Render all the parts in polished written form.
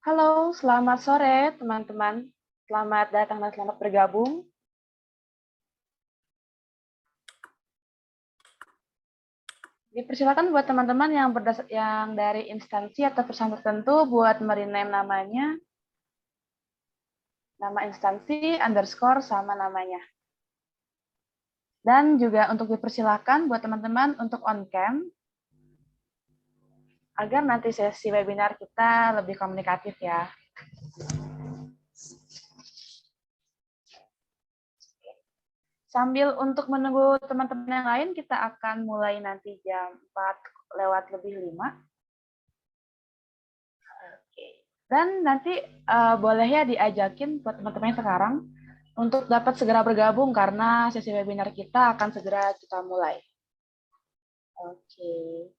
Halo, selamat sore teman-teman. Selamat datang dan selamat bergabung. Dipersilakan buat teman-teman yang dari instansi atau perusahaan tertentu buat merename namanya, nama instansi, underscore, sama namanya. Dan juga untuk dipersilakan buat teman-teman untuk on cam, agar nanti sesi webinar kita lebih komunikatif ya. Sambil untuk menunggu teman-teman yang lain, kita akan mulai nanti jam 4 lewat lebih 5. Dan nanti boleh ya diajakin buat teman-teman sekarang untuk dapat segera bergabung karena sesi webinar kita akan segera kita mulai. Oke.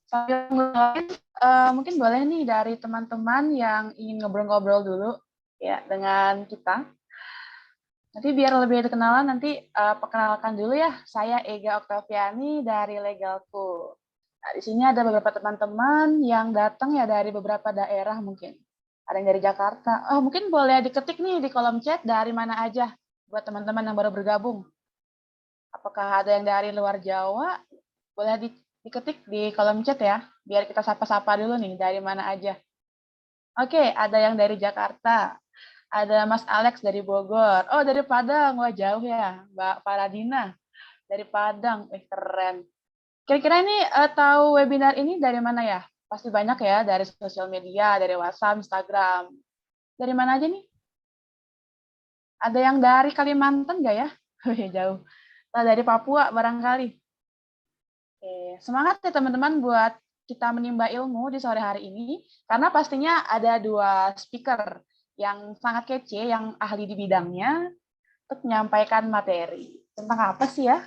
Sambil mulai, mungkin boleh nih dari teman-teman yang ingin ngobrol-ngobrol dulu ya dengan kita. Nanti biar lebih kenalan, nanti perkenalkan dulu ya. Saya Ega Oktaviani dari Legalku. Nah, di sini ada beberapa teman-teman yang datang ya dari beberapa daerah mungkin. Ada yang dari Jakarta. Oh, mungkin boleh diketik nih di kolom chat dari mana aja buat teman-teman yang baru bergabung. Apakah ada yang dari luar Jawa? Boleh diketik di kolom chat ya, biar kita sapa-sapa dulu nih dari mana aja. Oke, ada yang dari Jakarta. Ada Mas Alex dari Bogor. Oh, dari Padang. Wah, jauh ya. Mbak Paradina dari Padang. Keren. Kira-kira ini tahu webinar ini dari mana ya? Pasti banyak ya, dari sosial media, dari WhatsApp, Instagram. Dari mana aja nih? Ada yang dari Kalimantan nggak ya? Jauh. Nah, dari Papua barangkali. Oke, semangat ya teman-teman buat kita menimba ilmu di sore hari ini, karena pastinya ada dua speaker yang sangat kece, yang ahli di bidangnya, untuk menyampaikan materi. Tentang apa sih ya?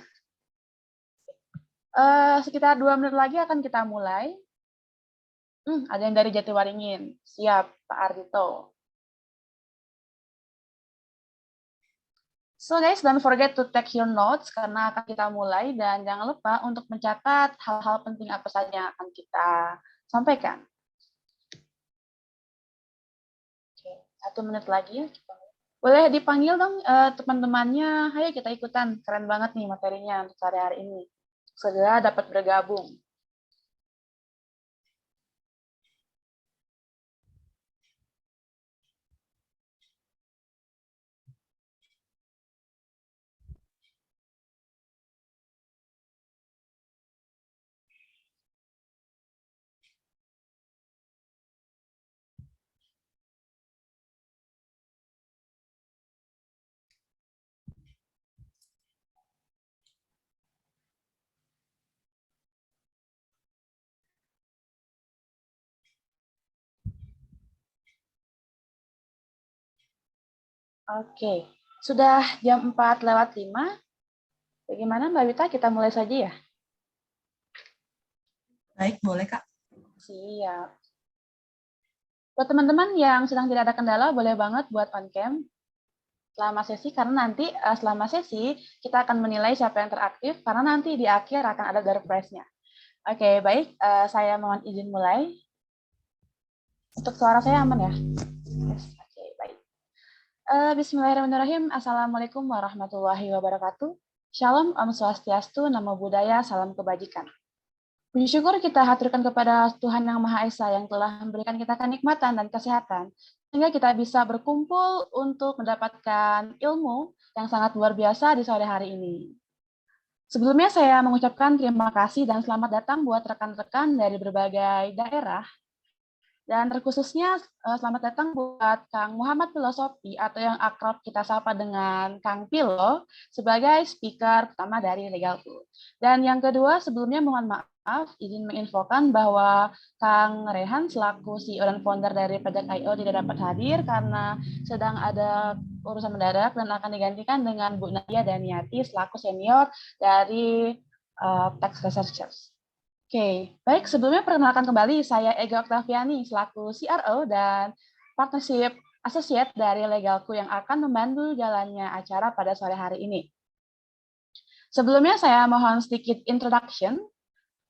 Sekitar 2 menit lagi akan kita mulai. Ada yang dari Jatiwaringin. Siap, Pak Ardito. So guys, don't forget to take your notes karena akan kita mulai dan jangan lupa untuk mencatat hal-hal penting apa saja yang akan kita sampaikan. Oke, 1 menit lagi. Boleh dipanggil dong teman-temannya. Ayo kita ikutan. Keren banget nih materinya untuk hari ini. Segera dapat bergabung. Oke, sudah jam 4 lewat 5. Bagaimana Mbak Wita, kita mulai saja ya? Baik, boleh Kak. Siap. Buat teman-teman yang sedang tidak ada kendala, boleh banget buat on cam selama sesi, karena nanti selama sesi kita akan menilai siapa yang teraktif, karena nanti di akhir akan ada door prize-nya. Oke, baik. Saya mohon izin mulai. Untuk suara saya aman ya? Yes. Oke, baik. Bismillahirrahmanirrahim. Assalamualaikum warahmatullahi wabarakatuh. Shalom, Om Swastiastu, Namo Buddhaya, Salam Kebajikan. Puji syukur kita haturkan kepada Tuhan Yang Maha Esa yang telah memberikan kita kenikmatan dan kesehatan, sehingga kita bisa berkumpul untuk mendapatkan ilmu yang sangat luar biasa di sore hari ini. Sebelumnya saya mengucapkan terima kasih dan selamat datang buat rekan-rekan dari berbagai daerah. Dan terkhususnya selamat datang buat Kang Muhammad Filosofi atau yang akrab kita sapa dengan Kang Pilo sebagai speaker pertama dari Legalku. Dan yang kedua, sebelumnya mohon maaf, izin menginfokan bahwa Kang Rehan selaku CEO dan founder dari Pajak.io tidak dapat hadir karena sedang ada urusan mendadak dan akan digantikan dengan Bu Nadia Daniati selaku senior dari Tax Researchers. Oke, baik sebelumnya perkenalkan kembali saya Ega Oktaviani selaku CRO dan Partnership Associate dari Legalku yang akan membantu jalannya acara pada sore hari ini. Sebelumnya saya mohon sedikit introduction.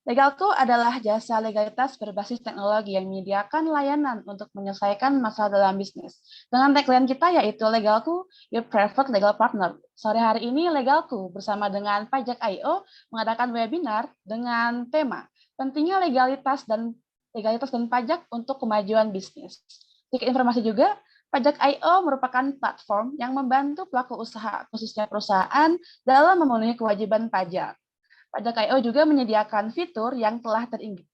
Legalku adalah jasa legalitas berbasis teknologi yang menyediakan layanan untuk menyelesaikan masalah dalam bisnis. Dengan tagline kita yaitu Legalku, Your Preferred Legal Partner. Sore hari ini Legalku bersama dengan Pajak.io mengadakan webinar dengan tema pentingnya legalitas dan pajak untuk kemajuan bisnis. Sedikit informasi juga, Pajak.io merupakan platform yang membantu pelaku usaha, khususnya perusahaan, dalam memenuhi kewajiban pajak. Pajak.io juga menyediakan fitur yang telah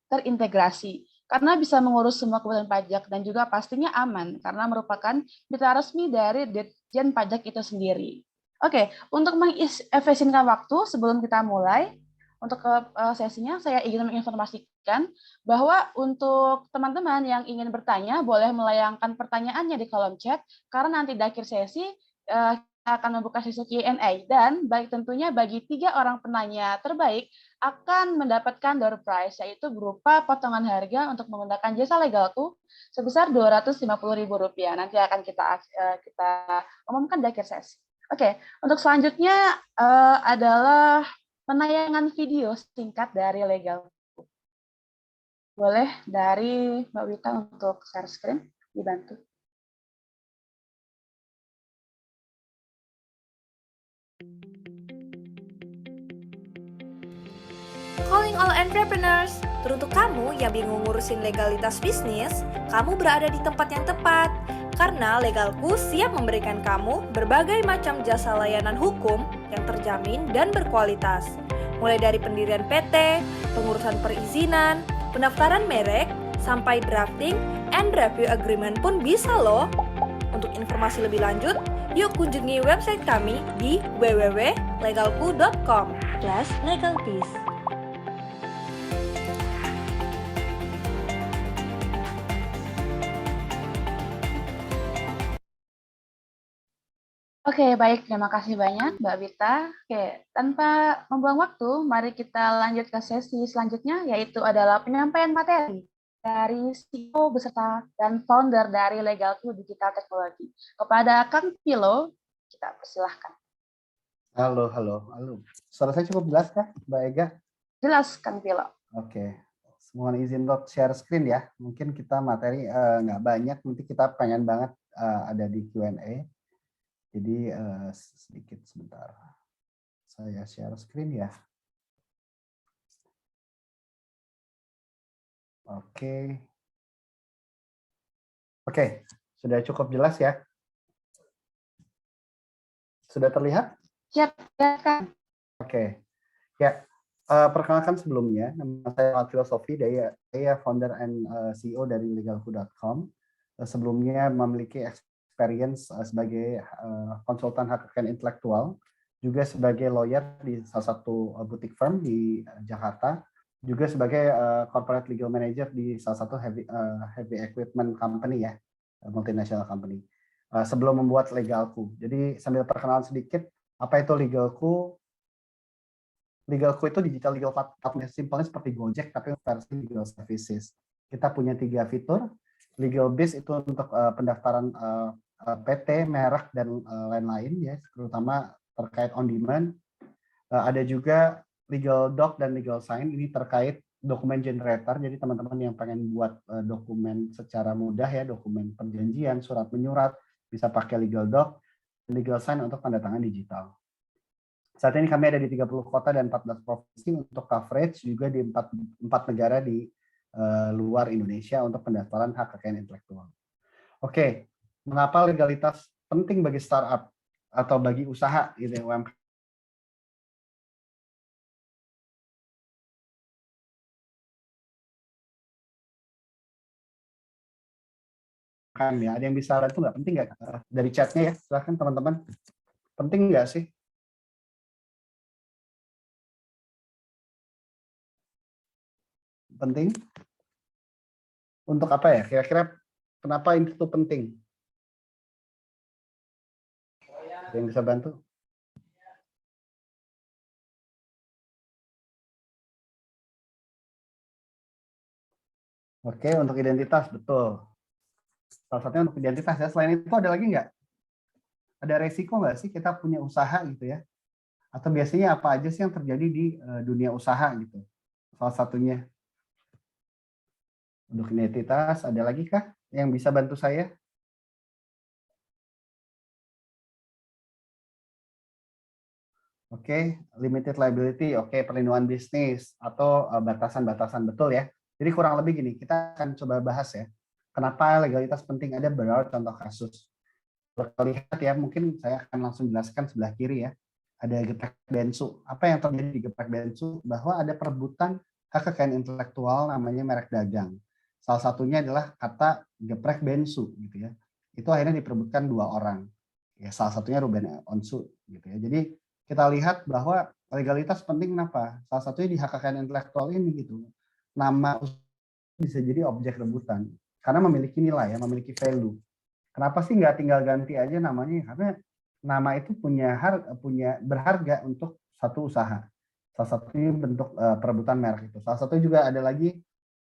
terintegrasi karena bisa mengurus semua kebutuhan pajak dan juga pastinya aman karena merupakan mitra resmi dari Ditjen Pajak itu sendiri. Oke, untuk mengefisienkan waktu sebelum kita mulai, untuk sesinya saya ingin menginformasikan bahwa untuk teman-teman yang ingin bertanya boleh melayangkan pertanyaannya di kolom chat karena nanti di akhir sesi akan membuka sesi Q&A dan baik tentunya bagi 3 orang penanya terbaik akan mendapatkan door prize yaitu berupa potongan harga untuk menggunakan jasa legalku sebesar Rp250.000. Nanti akan kita umumkan di akhir sesi. Oke, untuk selanjutnya adalah penayangan video singkat dari legalku. Boleh dari Mbak Wita untuk share screen dibantu. Calling all entrepreneurs, teruntuk kamu yang bingung ngurusin legalitas bisnis, kamu berada di tempat yang tepat. Karena Legalku siap memberikan kamu berbagai macam jasa layanan hukum yang terjamin dan berkualitas. Mulai dari pendirian PT, pengurusan perizinan, pendaftaran merek, sampai drafting and review agreement pun bisa loh. Untuk informasi lebih lanjut, yuk kunjungi website kami di www.legalku.com/legalpeace. Oke, baik. Terima kasih banyak, Mbak Wita. Oke, tanpa membuang waktu, mari kita lanjut ke sesi selanjutnya, yaitu adalah penyampaian materi dari CEO beserta dan founder dari Legalku Digital Technology. Kepada Kang Pilo, kita persilahkan. Halo. Suara saya cukup jelas kah, Mbak Ega? Jelas, Kang Pilo. Oke. Mohon izin untuk share screen ya. Mungkin kita materi nggak banyak, nanti kita pengen banget ada di Q&A. Jadi sedikit sebentar. Saya share screen ya. Oke. Oke, sudah cukup jelas ya? Sudah terlihat? Siap, ya, Kang. Oke. Ya, perkenalkan sebelumnya, nama saya Ahmad Filosofi, saya founder and CEO dari legalku.com. Sebelumnya memiliki experience sebagai konsultan hak kekayaan intelektual, juga sebagai lawyer di salah satu boutique firm di Jakarta, juga sebagai corporate legal manager di salah satu heavy equipment company ya, multinational company. Sebelum membuat Legalku. Jadi sambil perkenalan sedikit, apa itu Legalku? Legalku itu digital legal platform, simpelnya seperti Gojek tapi versi legal services. Kita punya 3 fitur. Legal Biz itu untuk pendaftaran PT, merek dan lain-lain ya, terutama terkait on demand. Ada juga Legal Doc dan Legal Sign, ini terkait dokumen generator. Jadi teman-teman yang pengen buat dokumen secara mudah ya, dokumen perjanjian, surat menyurat, bisa pakai Legal Doc, Legal Sign untuk tanda tangan digital. Saat ini kami ada di 30 kota dan 14 provinsi untuk coverage, juga di 4 negara di luar Indonesia untuk pendaftaran hak kekayaan intelektual. Oke, mengapa legalitas penting bagi startup atau bagi usaha gitu ya, UMKM? Ya, ada yang bisa bantu nggak? Penting nggak? Dari chatnya ya, silahkan teman-teman. Penting nggak sih? Penting? Untuk apa ya? Kira-kira kenapa itu penting? Ada yang bisa bantu? Oke, untuk identitas, betul. Salah satunya untuk identitas ya. Selain itu ada lagi nggak? Ada resiko nggak sih kita punya usaha gitu ya? Atau biasanya apa aja sih yang terjadi di dunia usaha gitu? Salah satunya untuk identitas, ada lagi kah yang bisa bantu saya? Oke, limited liability, oke, perlindungan bisnis atau batasan-batasan, betul ya. Jadi kurang lebih gini, kita akan coba bahas ya. Kenapa legalitas penting, ada beberapa contoh kasus. Kalau kita lihat ya, mungkin saya akan langsung jelaskan sebelah kiri ya. Ada geprek bensu. Apa yang terjadi di geprek bensu? Bahwa ada perebutan hak kekayaan intelektual namanya merek dagang. Salah satunya adalah kata geprek bensu gitu ya. Itu akhirnya diperebutkan dua orang. Ya, salah satunya Ruben Onsu gitu ya. Jadi kita lihat bahwa legalitas penting kenapa? Salah satunya di hak kekayaan intelektual ini gitu. Nama bisa jadi objek rebutan karena memiliki nilai ya, memiliki value. Kenapa sih nggak tinggal ganti aja namanya? Karena nama itu punya berharga untuk satu usaha. Salah satunya bentuk perebutan merek itu. Salah satu juga ada lagi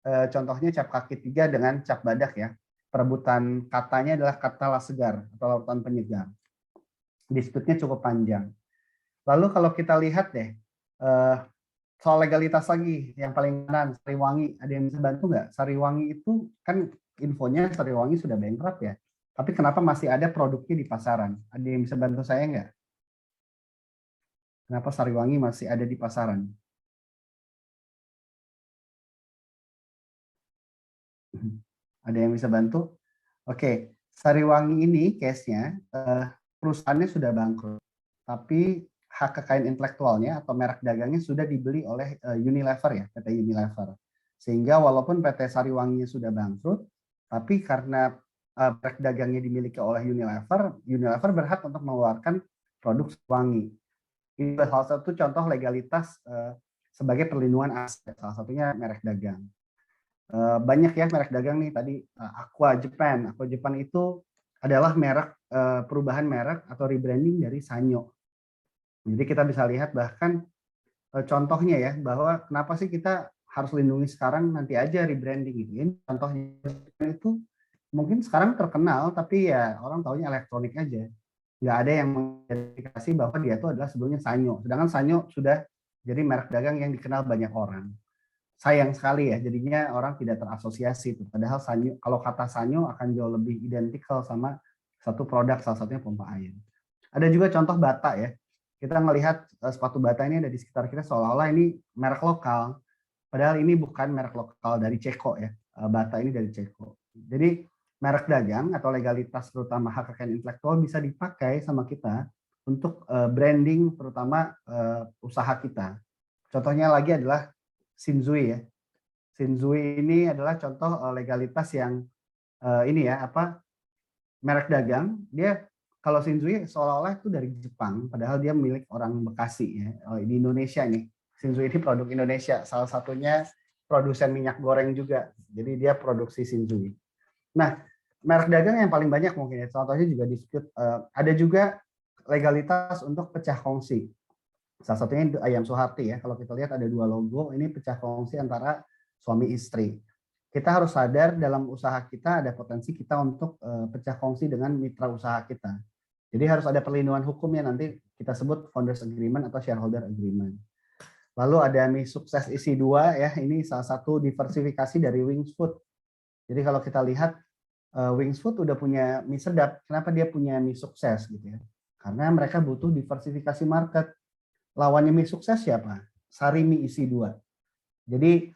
contohnya cap kaki 3 dengan cap badak ya. Perebutan katanya adalah kata segar atau lautan penyegar. Disputnya cukup panjang. Lalu kalau kita lihat deh soal legalitas lagi yang paling kanan, Sariwangi, ada yang bisa bantu nggak? Sariwangi itu kan infonya Sariwangi sudah bankrupt ya. Tapi kenapa masih ada produknya di pasaran? Ada yang bisa bantu saya nggak? Kenapa Sariwangi masih ada di pasaran? Ada yang bisa bantu? Oke, Sariwangi ini case-nya perusahaannya sudah bangkrut, tapi hak kekayaan intelektualnya atau merek dagangnya sudah dibeli oleh Unilever ya, PT Unilever. Sehingga walaupun PT Sariwangi sudah bangkrut, tapi karena merek dagangnya dimiliki oleh Unilever, Unilever berhak untuk mengeluarkan produk Sariwangi. Ini salah satu contoh legalitas sebagai perlindungan aset, salah satunya merek dagang. Banyak ya merek dagang nih tadi Aqua Japan. Aqua Japan itu adalah merek perubahan merek atau rebranding dari Sanyo. Jadi kita bisa lihat bahkan contohnya ya bahwa kenapa sih kita harus lindungi sekarang nanti aja rebranding gitu. Ini contohnya itu mungkin sekarang terkenal tapi ya orang taunya elektronik aja. Nggak ada yang mengidentifikasi bahwa dia itu adalah sebelumnya Sanyo. Sedangkan Sanyo sudah jadi merek dagang yang dikenal banyak orang. Sayang sekali ya, jadinya orang tidak terasosiasi itu. Padahal Sanyo, kalau kata Sanyo akan jauh lebih identikal sama satu produk, salah satunya pompa air. Ada juga contoh Bata ya. Kita melihat sepatu Bata ini ada di sekitar kita seolah-olah ini merek lokal. Padahal ini bukan merek lokal dari Ceko ya. Bata ini dari Ceko. Jadi merek dagang atau legalitas terutama hak kekayaan intelektual bisa dipakai sama kita untuk branding terutama usaha kita. Contohnya lagi adalah Shinzui ya. Shinzui ini adalah contoh legalitas yang ini ya apa merek dagang. Dia kalau Shinzui seolah-olah itu dari Jepang, padahal dia milik orang Bekasi ya di Indonesia nih. Shinzui ini produk Indonesia, salah satunya produsen minyak goreng juga. Jadi dia produksi Shinzui. Nah, merek dagang yang paling banyak mungkin ya. Contohnya juga dispute. Ada juga legalitas untuk pecah kongsi. Salah satunya Ayam Suharti ya. Kalau kita lihat ada dua logo, ini pecah kongsi antara suami istri. Kita harus sadar dalam usaha kita ada potensi kita untuk pecah kongsi dengan mitra usaha kita. Jadi harus ada perlindungan hukumnya nanti kita sebut founders agreement atau shareholder agreement. Lalu ada mie sukses isi 2 ya. Ini salah satu diversifikasi dari Wings Food. Jadi kalau kita lihat Wings Food udah punya mie sedap, kenapa dia punya mie sukses gitu ya? Karena mereka butuh diversifikasi market. Lawannya mie sukses siapa? Sari mie isi 2. Jadi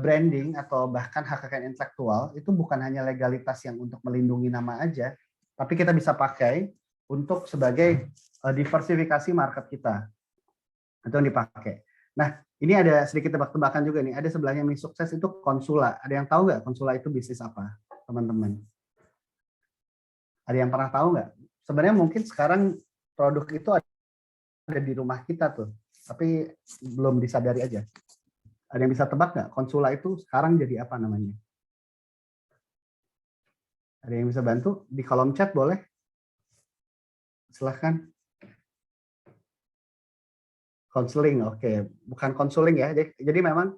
branding atau bahkan hak kekayaan intelektual itu bukan hanya legalitas yang untuk melindungi nama aja, tapi kita bisa pakai untuk sebagai diversifikasi market kita. Itu yang dipakai. Nah, ini ada sedikit tebak-tebakan juga nih. Ada sebelahnya mie sukses itu Konsula. Ada yang tahu nggak Konsula itu bisnis apa, teman-teman? Ada yang pernah tahu nggak? Sebenarnya mungkin sekarang produk itu ada di rumah kita tuh, tapi belum disadari aja. Ada yang bisa tebak nggak? Konsula itu sekarang jadi apa namanya? Ada yang bisa bantu? Di kolom chat boleh? Silahkan. Konseling, oke. Bukan konsuling ya. Jadi memang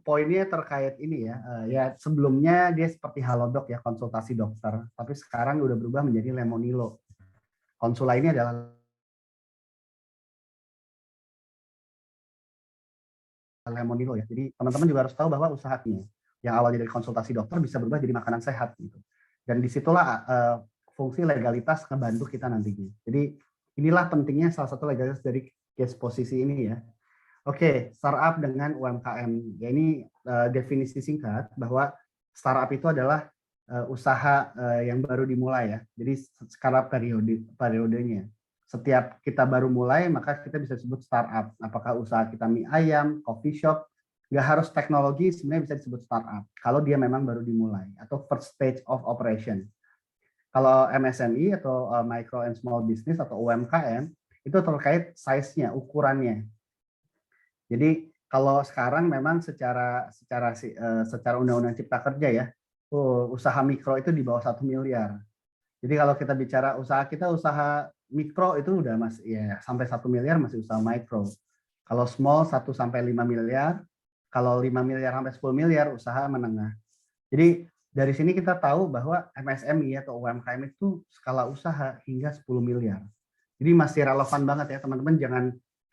Poinnya terkait ini ya, ya sebelumnya dia seperti Halodoc ya, konsultasi dokter, tapi sekarang udah berubah menjadi Lemonilo. Konsula ini adalah Lemonilo ya. Jadi teman-teman juga harus tahu bahwa usahanya yang awalnya dari konsultasi dokter bisa berubah jadi makanan sehat gitu. Dan disitulah fungsi legalitas ngebantu kita nantinya. Jadi inilah pentingnya salah satu legalitas dari case posisi ini ya. Oke, startup dengan UMKM. Ya ini definisi singkat bahwa startup itu adalah usaha yang baru dimulai ya. Jadi skala periodenya. Setiap kita baru mulai, maka kita bisa sebut startup. Apakah usaha kita mie ayam, coffee shop, nggak harus teknologi, sebenarnya bisa disebut startup. Kalau dia memang baru dimulai, atau first stage of operation. Kalau MSME atau micro and small business atau UMKM, itu terkait size-nya, ukurannya. Jadi kalau sekarang memang secara undang-undang cipta kerja ya, usaha mikro itu di bawah 1 miliar. Jadi kalau kita bicara usaha mikro itu udah ya sampai 1 miliar masih usaha mikro. Kalau small 1 sampai 5 miliar, kalau 5 miliar sampai 10 miliar usaha menengah. Jadi dari sini kita tahu bahwa MSME atau UMKM itu skala usaha hingga 10 miliar. Jadi masih relevan banget ya teman-teman, jangan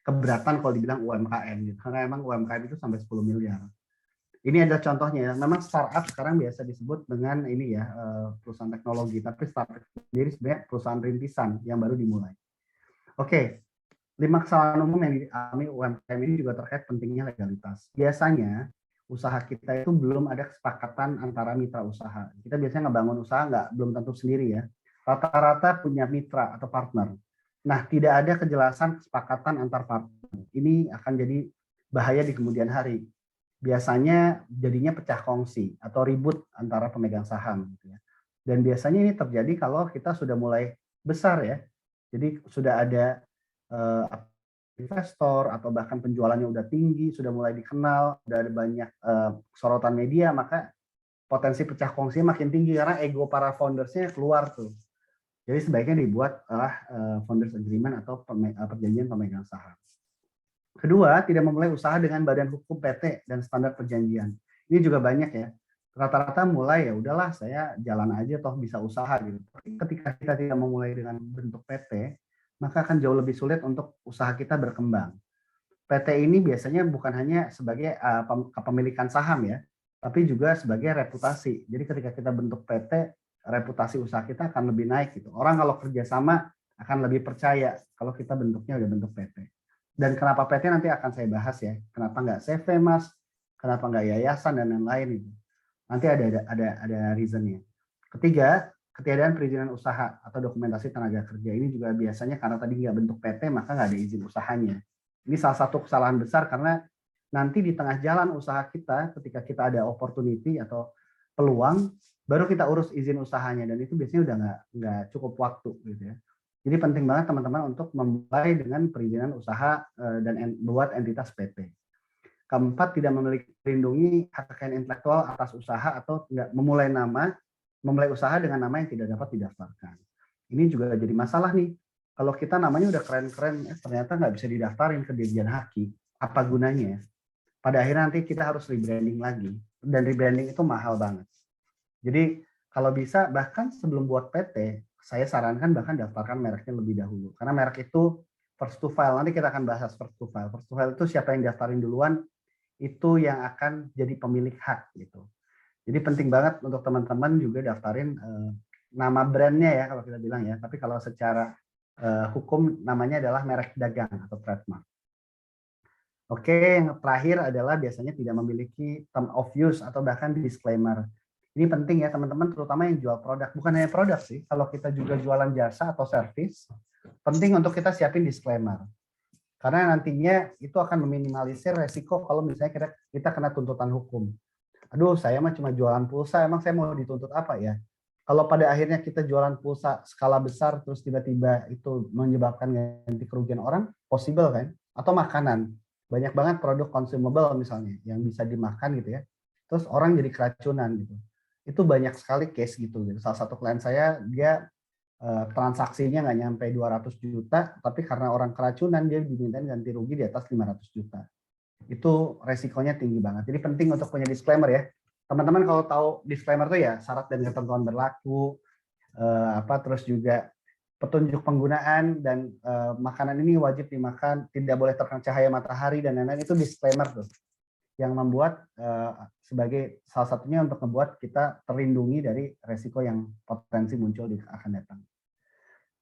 keberatan kalau dibilang UMKM gitu. Karena emang UMKM itu sampai 10 miliar. Ini ada contohnya ya. Memang startup sekarang biasa disebut dengan ini ya, perusahaan teknologi, tapi startup sendiri sebenarnya perusahaan rintisan yang baru dimulai. Oke. 5 kesalahan umum yang dialami UMKM ini juga terkait pentingnya legalitas. Biasanya usaha kita itu belum ada kesepakatan antara mitra usaha. Kita biasanya ngebangun usaha belum tentu sendiri ya. Rata-rata punya mitra atau partner. Nah, tidak ada kejelasan kesepakatan antar partner. Ini akan jadi bahaya di kemudian hari. Biasanya jadinya pecah kongsi atau ribut antara pemegang saham. Gitu ya. Dan biasanya ini terjadi kalau kita sudah mulai besar ya. Jadi sudah ada investor atau bahkan penjualannya udah tinggi, sudah mulai dikenal, udah ada banyak sorotan media, maka potensi pecah kongsi makin tinggi karena ego para foundersnya keluar tuh. Jadi sebaiknya dibuat founders agreement atau perjanjian pemegang saham. Kedua, tidak memulai usaha dengan badan hukum PT dan standar perjanjian. Ini juga banyak ya. Rata-rata mulai ya udahlah saya jalan aja toh bisa usaha gitu. Tapi ketika kita tidak memulai dengan bentuk PT, maka akan jauh lebih sulit untuk usaha kita berkembang. PT ini biasanya bukan hanya sebagai kepemilikan saham ya, tapi juga sebagai reputasi. Jadi ketika kita bentuk PT, reputasi usaha kita akan lebih naik gitu. Orang kalau kerjasama akan lebih percaya kalau kita bentuknya udah bentuk PT. Dan kenapa PT nanti akan saya bahas ya. Kenapa nggak CV Mas? Kenapa nggak yayasan dan lain-lain itu? Nanti ada reasonnya. Ketiga, ketiadaan perizinan usaha atau dokumentasi tenaga kerja ini juga biasanya karena tadi nggak bentuk PT maka nggak ada izin usahanya. Ini salah satu kesalahan besar karena nanti di tengah jalan usaha kita ketika kita ada opportunity atau peluang baru kita urus izin usahanya dan itu biasanya udah nggak cukup waktu gitu ya. Jadi penting banget teman-teman untuk memulai dengan perizinan usaha dan buat entitas PT. Keempat, tidak memiliki melindungi hak kekayaan intelektual atas usaha atau nggak memulai usaha dengan nama yang tidak dapat didaftarkan. Ini juga jadi masalah nih. Kalau kita namanya udah keren-keren, ternyata nggak bisa didaftarin ke Dirjen Haki. Apa gunanya? Pada akhirnya nanti kita harus rebranding lagi. Dan rebranding itu mahal banget. Jadi kalau bisa bahkan sebelum buat PT, saya sarankan bahkan daftarkan mereknya lebih dahulu. Karena merek itu first to file. Nanti kita akan bahas first to file. First to file itu siapa yang daftarin duluan, itu yang akan jadi pemilik hak gitu. Jadi penting banget untuk teman-teman juga daftarin nama brandnya ya kalau kita bilang ya. Tapi kalau secara hukum namanya adalah merek dagang atau trademark. Oke, yang terakhir adalah biasanya tidak memiliki term of use atau bahkan disclaimer. Ini penting ya teman-teman, terutama yang jual produk. Bukan hanya produk sih, kalau kita juga jualan jasa atau service, penting untuk kita siapin disclaimer. Karena nantinya itu akan meminimalisir resiko kalau misalnya kita kena tuntutan hukum. Aduh, saya mah cuma jualan pulsa, emang saya mau dituntut apa ya? Kalau pada akhirnya kita jualan pulsa skala besar, terus tiba-tiba itu menyebabkan ganti kerugian orang, possible kan? Atau makanan. Banyak banget produk consumable misalnya, yang bisa dimakan gitu ya. Terus orang jadi keracunan gitu. Itu banyak sekali case gitu. Salah satu klien saya, dia transaksinya nggak nyampe 200 juta, tapi karena orang keracunan, dia dimintain ganti rugi di atas 500 juta. itu resikonya tinggi banget. Jadi penting untuk punya disclaimer ya. Teman-teman kalau tahu disclaimer tuh ya syarat dan ketentuan berlaku, terus juga petunjuk penggunaan dan makanan ini wajib dimakan, tidak boleh terkena cahaya matahari dan lain-lain, itu disclaimer tuh yang membuat sebagai salah satunya untuk membuat kita terlindungi dari resiko yang potensi muncul akan datang.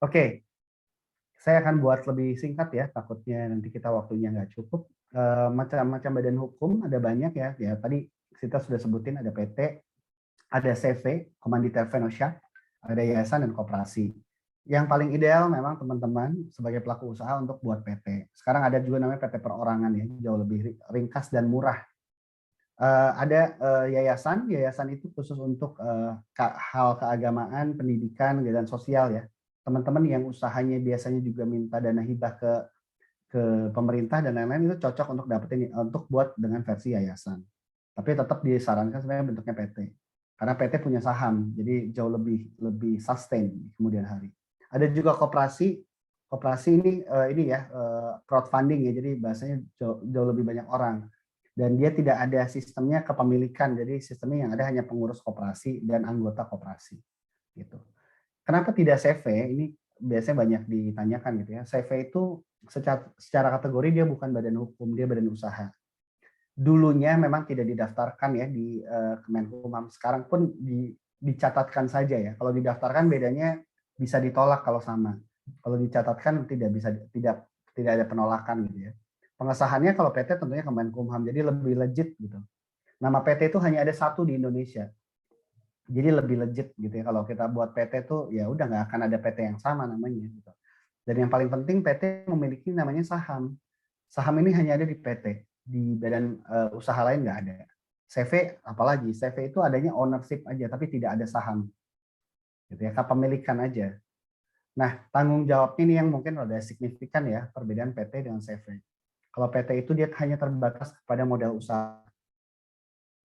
Oke, saya akan buat lebih singkat ya, takutnya nanti kita waktunya nggak cukup. Macam-macam badan hukum ada banyak ya. Ya tadi kita sudah sebutin ada PT, ada CV, Kommanditaire Fellowship, ada yayasan dan koperasi. Yang paling ideal memang teman-teman sebagai pelaku usaha untuk buat PT. Sekarang ada juga namanya PT perorangan ya, jauh lebih ringkas dan murah. Ada yayasan itu khusus untuk hal keagamaan, pendidikan, dan sosial ya. Teman-teman yang usahanya biasanya juga minta dana hibah ke pemerintah dan lain-lain itu cocok untuk dapetin untuk buat dengan versi yayasan. Tapi tetap disarankan sebenarnya bentuknya PT. Karena PT punya saham, jadi jauh lebih sustain di kemudian hari. Ada juga koperasi ini ya crowdfunding ya, jadi bahasanya jauh lebih banyak orang. Dan dia tidak ada sistemnya kepemilikan, jadi sistemnya yang ada hanya pengurus koperasi dan anggota koperasi. Gitu. Kenapa tidak CV? Ini biasanya banyak ditanyakan gitu ya. CV itu secara kategori dia bukan badan hukum, dia badan usaha. Dulunya memang tidak didaftarkan ya di Kemenkumham. Sekarang pun dicatatkan saja ya. Kalau didaftarkan bedanya bisa ditolak kalau sama. Kalau dicatatkan tidak ada penolakan gitu ya. Pengesahannya kalau PT tentunya Kemenkumham, jadi lebih legit gitu. Nama PT itu hanya ada satu di Indonesia. Jadi lebih legit gitu ya. Kalau kita buat PT itu ya udah nggak akan ada PT yang sama namanya gitu. Dan yang paling penting PT memiliki namanya saham. Saham ini hanya ada di PT. Di badan usaha lain nggak ada. CV apalagi, CV itu adanya ownership aja, tapi tidak ada saham. Gitu ya, kepemilikan aja. Nah, tanggung jawabnya ini yang mungkin rada signifikan ya, perbedaan PT dengan CV. Kalau PT itu dia hanya terbatas kepada modal usaha.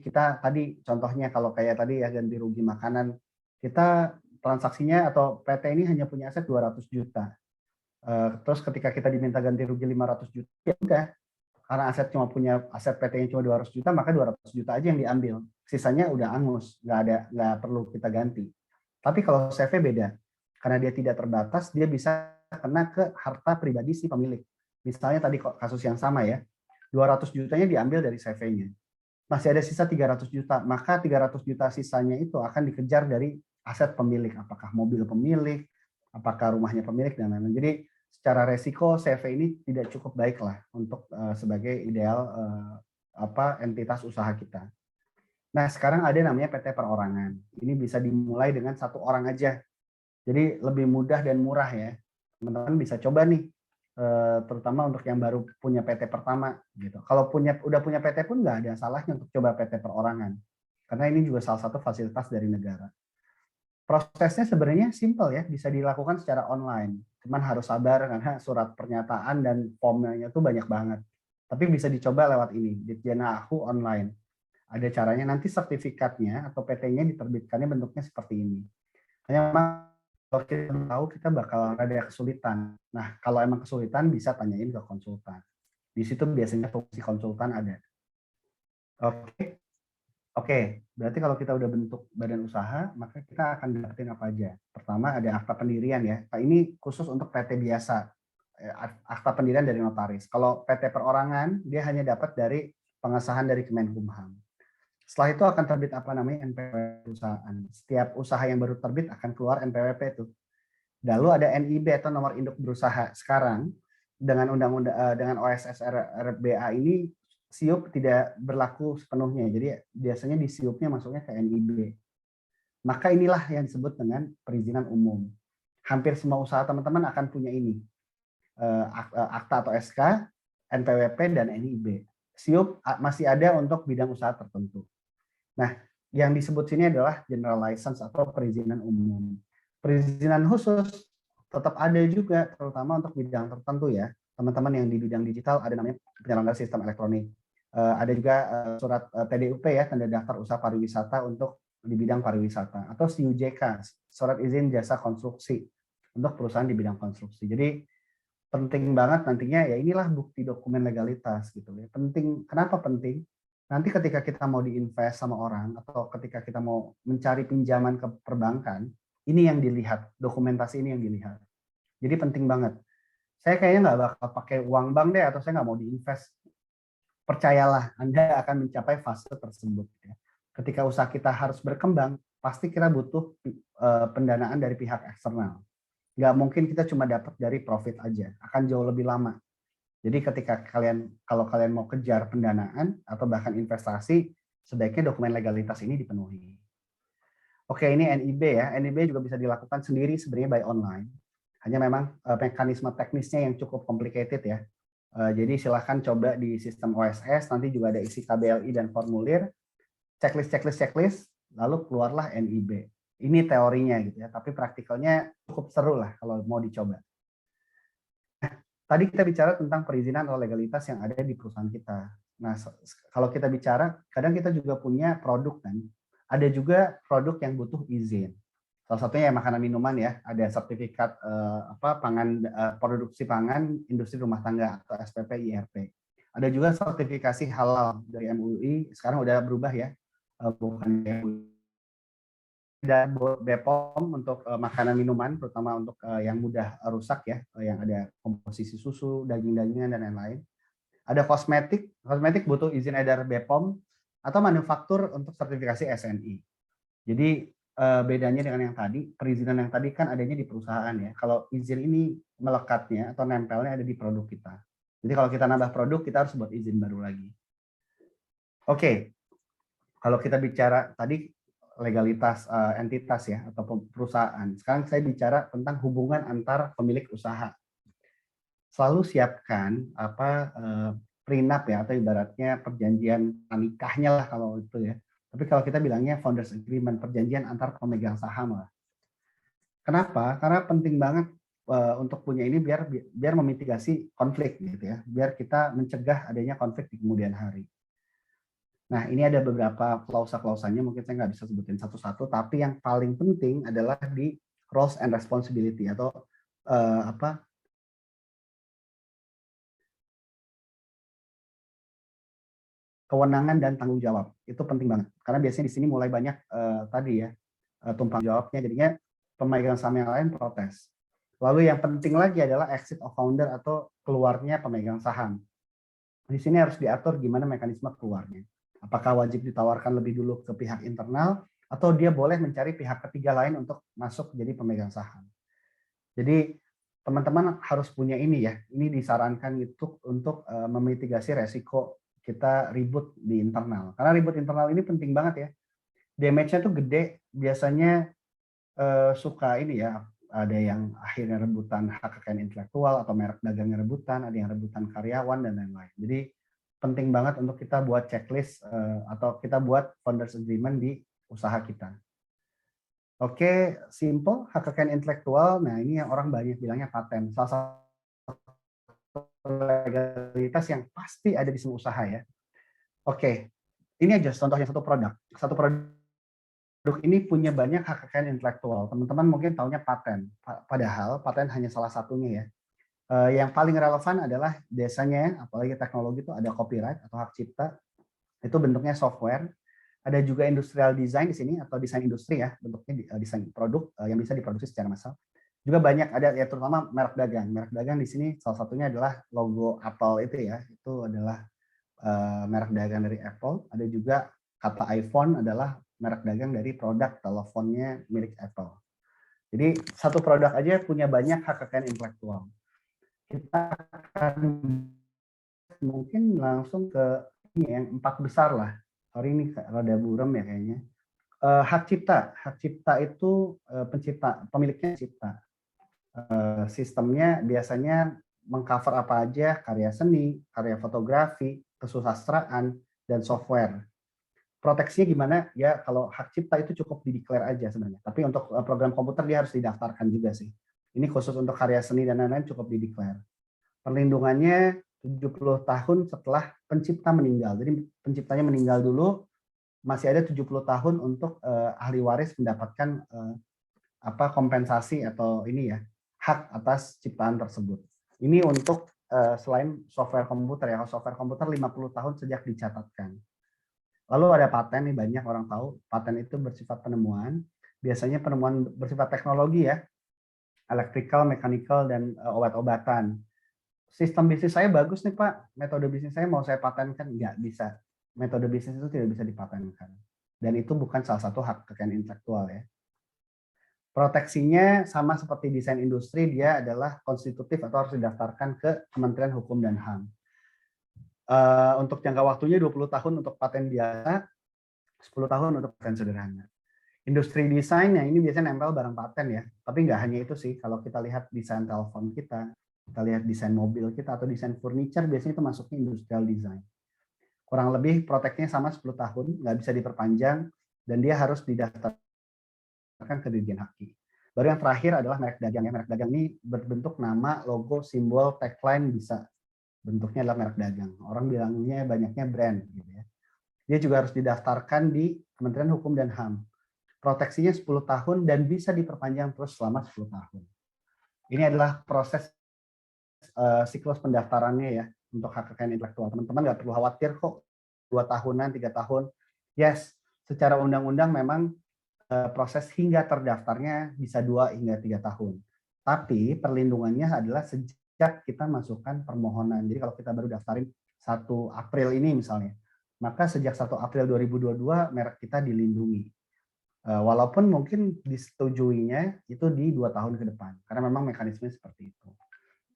Kita tadi contohnya kalau kayak tadi ya ganti rugi makanan, kita transaksinya atau PT ini hanya punya aset 200 juta. Terus ketika kita diminta ganti rugi 500 juta, ya udah. Karena aset PT-nya cuma 200 juta, maka 200 juta aja yang diambil. Sisanya udah angus, nggak perlu kita ganti. Tapi kalau CV beda, karena dia tidak terbatas, dia bisa kena ke harta pribadi si pemilik. Misalnya tadi kasus yang sama ya, 200 jutanya diambil dari CV-nya. Masih ada sisa 300 juta, maka 300 juta sisanya itu akan dikejar dari aset pemilik. Apakah mobil pemilik, apakah rumahnya pemilik, dan lain-lain. Jadi secara resiko CV ini tidak cukup baik lah untuk sebagai ideal entitas usaha kita. Nah sekarang ada namanya PT perorangan. Ini bisa dimulai dengan satu orang aja. Jadi lebih mudah dan murah ya. Teman-teman bisa coba nih, terutama untuk yang baru punya PT pertama gitu. Kalau udah punya PT pun nggak ada salahnya untuk coba PT perorangan. Karena ini juga salah satu fasilitas dari negara. Prosesnya sebenarnya simpel ya, bisa dilakukan secara online. Cuman harus sabar karena surat pernyataan dan formnya itu banyak banget. Tapi bisa dicoba lewat ini, Ditjana Aku online. Ada caranya, nanti sertifikatnya atau PT-nya diterbitkannya bentuknya seperti ini. Hanya memang kalau kita tahu kita bakal ada kesulitan. Nah, kalau emang kesulitan bisa tanyain ke konsultan. Di situ biasanya fungsi konsultan ada. Oke, berarti kalau kita udah bentuk badan usaha, maka kita akan dapetin apa aja. Pertama ada akta pendirian ya. Nah, ini khusus untuk PT biasa. Akta pendirian dari notaris. Kalau PT perorangan, dia hanya dapat dari pengesahan dari Kemenkumham. Setelah itu akan terbit apa namanya NPWP perusahaan. Setiap usaha yang baru terbit akan keluar NPWP itu. Lalu ada NIB atau nomor induk berusaha. Sekarang dengan dengan OSS RBA ini SIUP tidak berlaku sepenuhnya. Jadi biasanya di SIUP-nya masuknya ke NIB. Maka inilah yang disebut dengan perizinan umum. Hampir semua usaha teman-teman akan punya ini. Akta atau SK, NPWP, dan NIB. SIUP masih ada untuk bidang usaha tertentu. Nah, yang disebut sini adalah general license atau perizinan umum. Perizinan khusus tetap ada juga, terutama untuk bidang tertentu ya. Teman-teman yang di bidang digital ada namanya penyelenggara sistem elektronik. Ada juga surat TDUP ya, tanda daftar usaha pariwisata untuk di bidang pariwisata. Atau SIUJK, surat izin jasa konstruksi untuk perusahaan di bidang konstruksi. Jadi penting banget nantinya ya inilah bukti dokumen legalitas gitu ya. Penting, kenapa penting? Nanti ketika kita mau diinvest sama orang atau ketika kita mau mencari pinjaman ke perbankan, ini yang dilihat, dokumentasi ini yang dilihat. Jadi penting banget. Saya kayaknya nggak bakal pakai uang bank deh, atau saya nggak mau diinvest. Percayalah, Anda akan mencapai fase tersebut. Ya. Ketika usaha kita harus berkembang, pasti kita butuh pendanaan dari pihak eksternal. Nggak mungkin kita cuma dapat dari profit aja, akan jauh lebih lama. Jadi ketika kalau kalian mau kejar pendanaan atau bahkan investasi, sebaiknya dokumen legalitas ini dipenuhi. Oke, ini NIB ya. NIB juga bisa dilakukan sendiri sebenarnya by online. Hanya memang mekanisme teknisnya yang cukup complicated ya. Jadi silahkan coba di sistem OSS, nanti juga ada isi KBLI dan formulir, checklist, lalu keluarlah NIB. Ini teorinya gitu ya, tapi praktikalnya cukup seru lah kalau mau dicoba. Nah, tadi kita bicara tentang perizinan atau legalitas yang ada di perusahaan kita. Nah, kalau kita bicara, kadang kita juga punya produk kan, ada juga produk yang butuh izin. Salah satunya ya makanan minuman ya, ada sertifikat produksi pangan industri rumah tangga atau SPP IRP. Ada juga sertifikasi halal dari MUI, sekarang udah berubah ya, bukan MUI. Dan BPOM untuk makanan minuman, terutama untuk yang mudah rusak ya, yang ada komposisi susu, daging-dagingan dan lain-lain. Ada kosmetik butuh izin edar BPOM atau manufaktur untuk sertifikasi SNI. Jadi bedanya dengan yang tadi, perizinan yang tadi kan adanya di perusahaan ya. Kalau izin ini melekatnya atau nempelnya ada di produk kita. Jadi kalau kita nambah produk, kita harus buat izin baru lagi. Oke, kalau kita bicara tadi legalitas entitas ya atau perusahaan. Sekarang saya bicara tentang hubungan antar pemilik usaha. Selalu siapkan prenup ya atau ibaratnya perjanjian nikahnya lah kalau itu ya. Tapi kalau kita bilangnya founders agreement, perjanjian antar pemegang saham lah. Kenapa? Karena penting banget untuk punya ini biar memitigasi konflik gitu ya, biar kita mencegah adanya konflik di kemudian hari. Nah, ini ada beberapa klausa-klausanya, mungkin saya nggak bisa sebutin satu-satu, tapi yang paling penting adalah di roles and responsibility atau kewenangan dan tanggung jawab. Itu penting banget. Karena biasanya di sini mulai banyak tadi ya, tumpang jawabnya, jadinya pemegang saham yang lain protes. Lalu yang penting lagi adalah exit of founder atau keluarnya pemegang saham. Di sini harus diatur gimana mekanisme keluarnya. Apakah wajib ditawarkan lebih dulu ke pihak internal, atau dia boleh mencari pihak ketiga lain untuk masuk jadi pemegang saham. Jadi teman-teman harus punya ini ya, ini disarankan untuk memitigasi resiko kita ribut di internal. Karena ribut internal ini penting banget ya. Damage-nya tuh gede, biasanya suka ini ya, ada yang akhirnya rebutan hak kekayaan intelektual atau merek dagangnya rebutan, ada yang rebutan karyawan dan lain-lain. Jadi penting banget untuk kita buat checklist atau kita buat founders agreement di usaha kita. Oke, simple, hak kekayaan intelektual. Nah, ini yang orang banyak bilangnya paten. Salah satu legalitas yang pasti ada di semua usaha ya. Oke, ini aja contohnya satu produk. Satu produk ini punya banyak hak kekayaan intelektual. Teman-teman mungkin taunya paten. Padahal paten hanya salah satunya ya. Yang paling relevan adalah biasanya, apalagi teknologi itu ada copyright atau hak cipta. Itu bentuknya software. Ada juga industrial design di sini atau desain industri ya, bentuknya desain produk yang bisa diproduksi secara massal. Juga banyak ada ya, terutama merek dagang. Merek dagang di sini salah satunya adalah logo Apple itu ya, itu adalah merek dagang dari Apple. Ada juga kata iPhone adalah merek dagang dari produk teleponnya milik Apple. Jadi satu produk aja punya banyak hak kekayaan intelektual. Kita akan mungkin langsung ke ini yang 4 besar lah. Sorry ini rada buram ya kayaknya. Hak cipta itu pemiliknya cipta. Sistemnya biasanya mengcover apa aja, karya seni, karya fotografi, kesusastraan, dan software. Proteksinya gimana? Ya kalau hak cipta itu cukup di-declare aja sebenarnya. Tapi untuk program komputer dia harus didaftarkan juga sih. Ini khusus untuk karya seni dan lain-lain cukup di-declare. Perlindungannya 70 tahun setelah pencipta meninggal. Jadi penciptanya meninggal dulu, masih ada 70 tahun untuk ahli waris mendapatkan kompensasi atau ini ya, hak atas ciptaan tersebut. Ini untuk selain software komputer ya, software komputer 50 tahun sejak dicatatkan. Lalu ada paten nih, banyak orang tahu paten itu bersifat penemuan, biasanya penemuan bersifat teknologi ya, electrical, mechanical, dan obat-obatan. Sistem bisnis saya bagus nih Pak, metode bisnis saya mau saya patenkan, nggak bisa. Metode bisnis itu tidak bisa dipatenkan. Dan itu bukan salah satu hak kekayaan intelektual ya. Proteksinya sama seperti desain industri, dia adalah konstitutif atau harus didaftarkan ke Kementerian Hukum dan HAM. Untuk jangka waktunya 20 tahun untuk paten biasa, 10 tahun untuk paten sederhana. Industri desain yang ini biasanya nempel barang paten ya, tapi nggak hanya itu sih. Kalau kita lihat desain telepon kita lihat desain mobil kita atau desain furniture, biasanya itu masuknya industrial design. Kurang lebih proteknya sama 10 tahun, nggak bisa diperpanjang, dan dia harus didaftarkan ke Dirjen Haki. Baru yang terakhir adalah merek dagang ya. Merek dagang ini berbentuk nama, logo, simbol, tagline, bisa bentuknya adalah merek dagang. Orang bilangnya banyaknya brand gitu ya. Dia juga harus didaftarkan di Kementerian Hukum dan HAM. Proteksinya 10 tahun dan bisa diperpanjang terus selama 10 tahun. Ini adalah proses siklus pendaftarannya ya untuk hak kekayaan intelektual. Teman-teman nggak perlu khawatir kok 2 tahunan, 3 tahun. Yes, secara undang-undang memang proses hingga terdaftarnya bisa 2 hingga 3 tahun. Tapi perlindungannya adalah sejak kita masukkan permohonan. Jadi kalau kita baru daftarin 1 April ini misalnya, maka sejak 1 April 2022 merek kita dilindungi. Walaupun mungkin disetujuinya itu di 2 tahun ke depan, karena memang mekanisme seperti itu.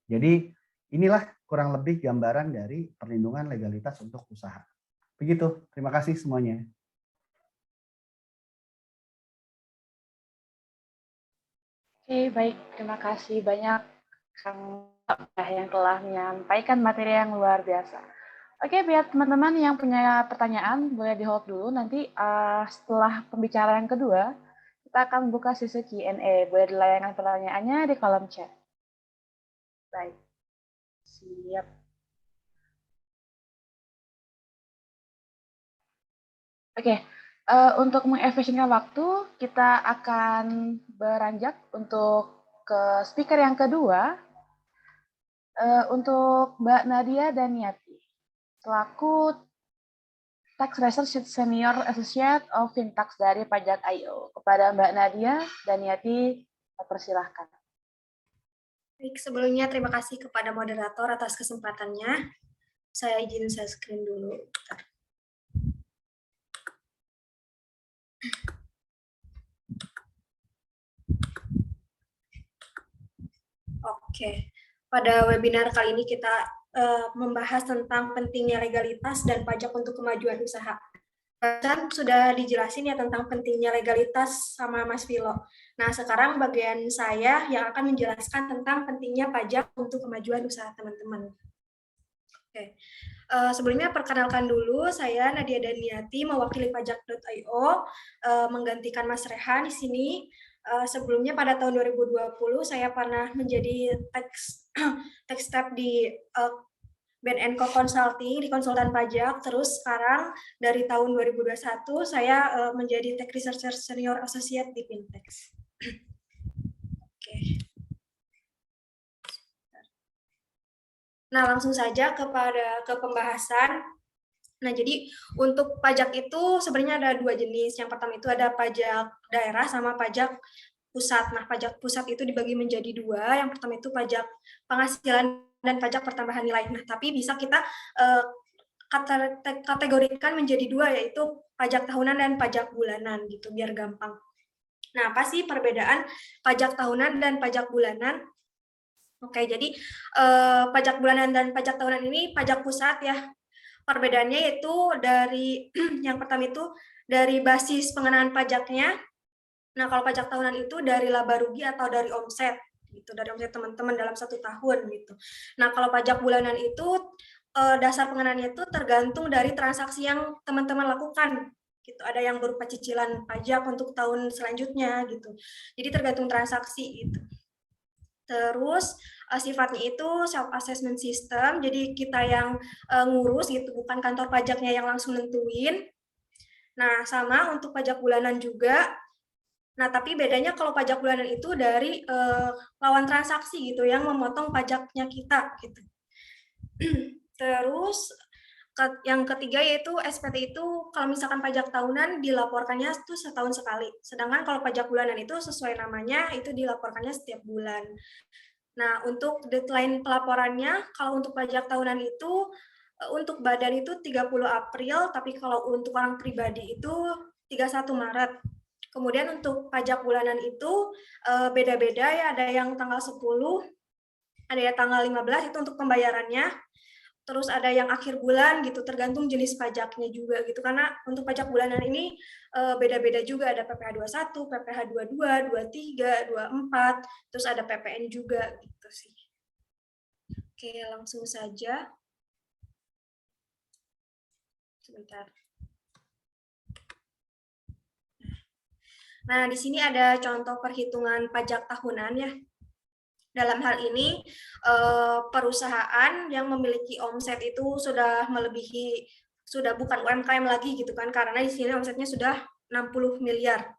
Jadi inilah kurang lebih gambaran dari perlindungan legalitas untuk usaha. Begitu, terima kasih semuanya. Oke, baik. Terima kasih banyak Kang yang telah menyampaikan materi yang luar biasa. Oke, biar teman-teman yang punya pertanyaan boleh di-hold dulu. Nanti setelah pembicaraan yang kedua, kita akan buka sesi Q&A. Boleh dilayangkan pertanyaannya di kolom chat. Baik, siap. Oke, untuk mengefisienkan waktu, kita akan beranjak untuk ke speaker yang kedua, untuk Mbak Nadia Daniati, selaku Tax Research Senior Associate of Fintax dari Pajak.io. Kepada Mbak Nadia Daniati, persilahkan. Baik, sebelumnya terima kasih kepada moderator atas kesempatannya. Saya izin share screen dulu. Oke, pada webinar kali ini kita membahas tentang pentingnya legalitas dan pajak untuk kemajuan usaha. Kan sudah dijelasin ya tentang pentingnya legalitas sama Mas Vilo. Nah, sekarang bagian saya yang akan menjelaskan tentang pentingnya pajak untuk kemajuan usaha teman-teman. Oke. Sebelumnya perkenalkan dulu, saya Nadia Daniati mewakili Pajak.io, menggantikan Mas Rehan di sini. Sebelumnya pada tahun 2020 saya pernah menjadi tax staff di BNNCO Consulting, di konsultan pajak. Terus sekarang dari tahun 2021 saya menjadi Tech Researcher Senior Associate di Fintax. Oke. Nah, langsung saja ke pembahasan. Nah, jadi untuk pajak itu sebenarnya ada 2 jenis. Yang pertama itu ada pajak daerah sama pajak pusat. Nah, pajak pusat itu dibagi menjadi 2. Yang pertama itu pajak penghasilan dan pajak pertambahan nilai. Nah, tapi bisa kita kategorikan menjadi 2, yaitu pajak tahunan dan pajak bulanan gitu, biar gampang. Nah, apa sih perbedaan pajak tahunan dan pajak bulanan? Oke, jadi pajak bulanan dan pajak tahunan ini pajak pusat ya. Perbedaannya yaitu dari yang pertama itu dari basis pengenaan pajaknya. Nah, kalau pajak tahunan itu dari laba rugi atau dari omset gitu, dari omset teman-teman dalam 1 tahun gitu. Nah, kalau pajak bulanan itu dasar pengenaannya itu tergantung dari transaksi yang teman-teman lakukan gitu. Ada yang berupa cicilan pajak untuk tahun selanjutnya gitu. Jadi tergantung transaksi gitu. Terus sifatnya itu self assessment system, jadi kita yang ngurus gitu, bukan kantor pajaknya yang langsung nentuin. Nah, sama untuk pajak bulanan juga Nah, tapi bedanya kalau pajak bulanan itu dari lawan transaksi gitu yang memotong pajaknya kita gitu. Terus yang ketiga yaitu SPT itu kalau misalkan pajak tahunan dilaporkannya itu setahun sekali. Sedangkan kalau pajak bulanan itu sesuai namanya itu dilaporkannya setiap bulan. Nah, untuk deadline pelaporannya kalau untuk pajak tahunan itu untuk badan itu 30 April, tapi kalau untuk orang pribadi itu 31 Maret. Kemudian untuk pajak bulanan itu beda-beda ya, ada yang tanggal 10, ada yang tanggal 15 itu untuk pembayarannya. Terus ada yang akhir bulan gitu, tergantung jenis pajaknya juga gitu. Karena untuk pajak bulanan ini beda-beda juga, ada PPh 21, PPh 22, 23, 24, terus ada PPN juga gitu sih. Oke, langsung saja. Sebentar. Nah, di sini ada contoh perhitungan pajak tahunan ya. Dalam hal ini, perusahaan yang memiliki omset itu sudah melebihi, sudah bukan UMKM lagi gitu kan, karena di sini omsetnya sudah 60 miliar.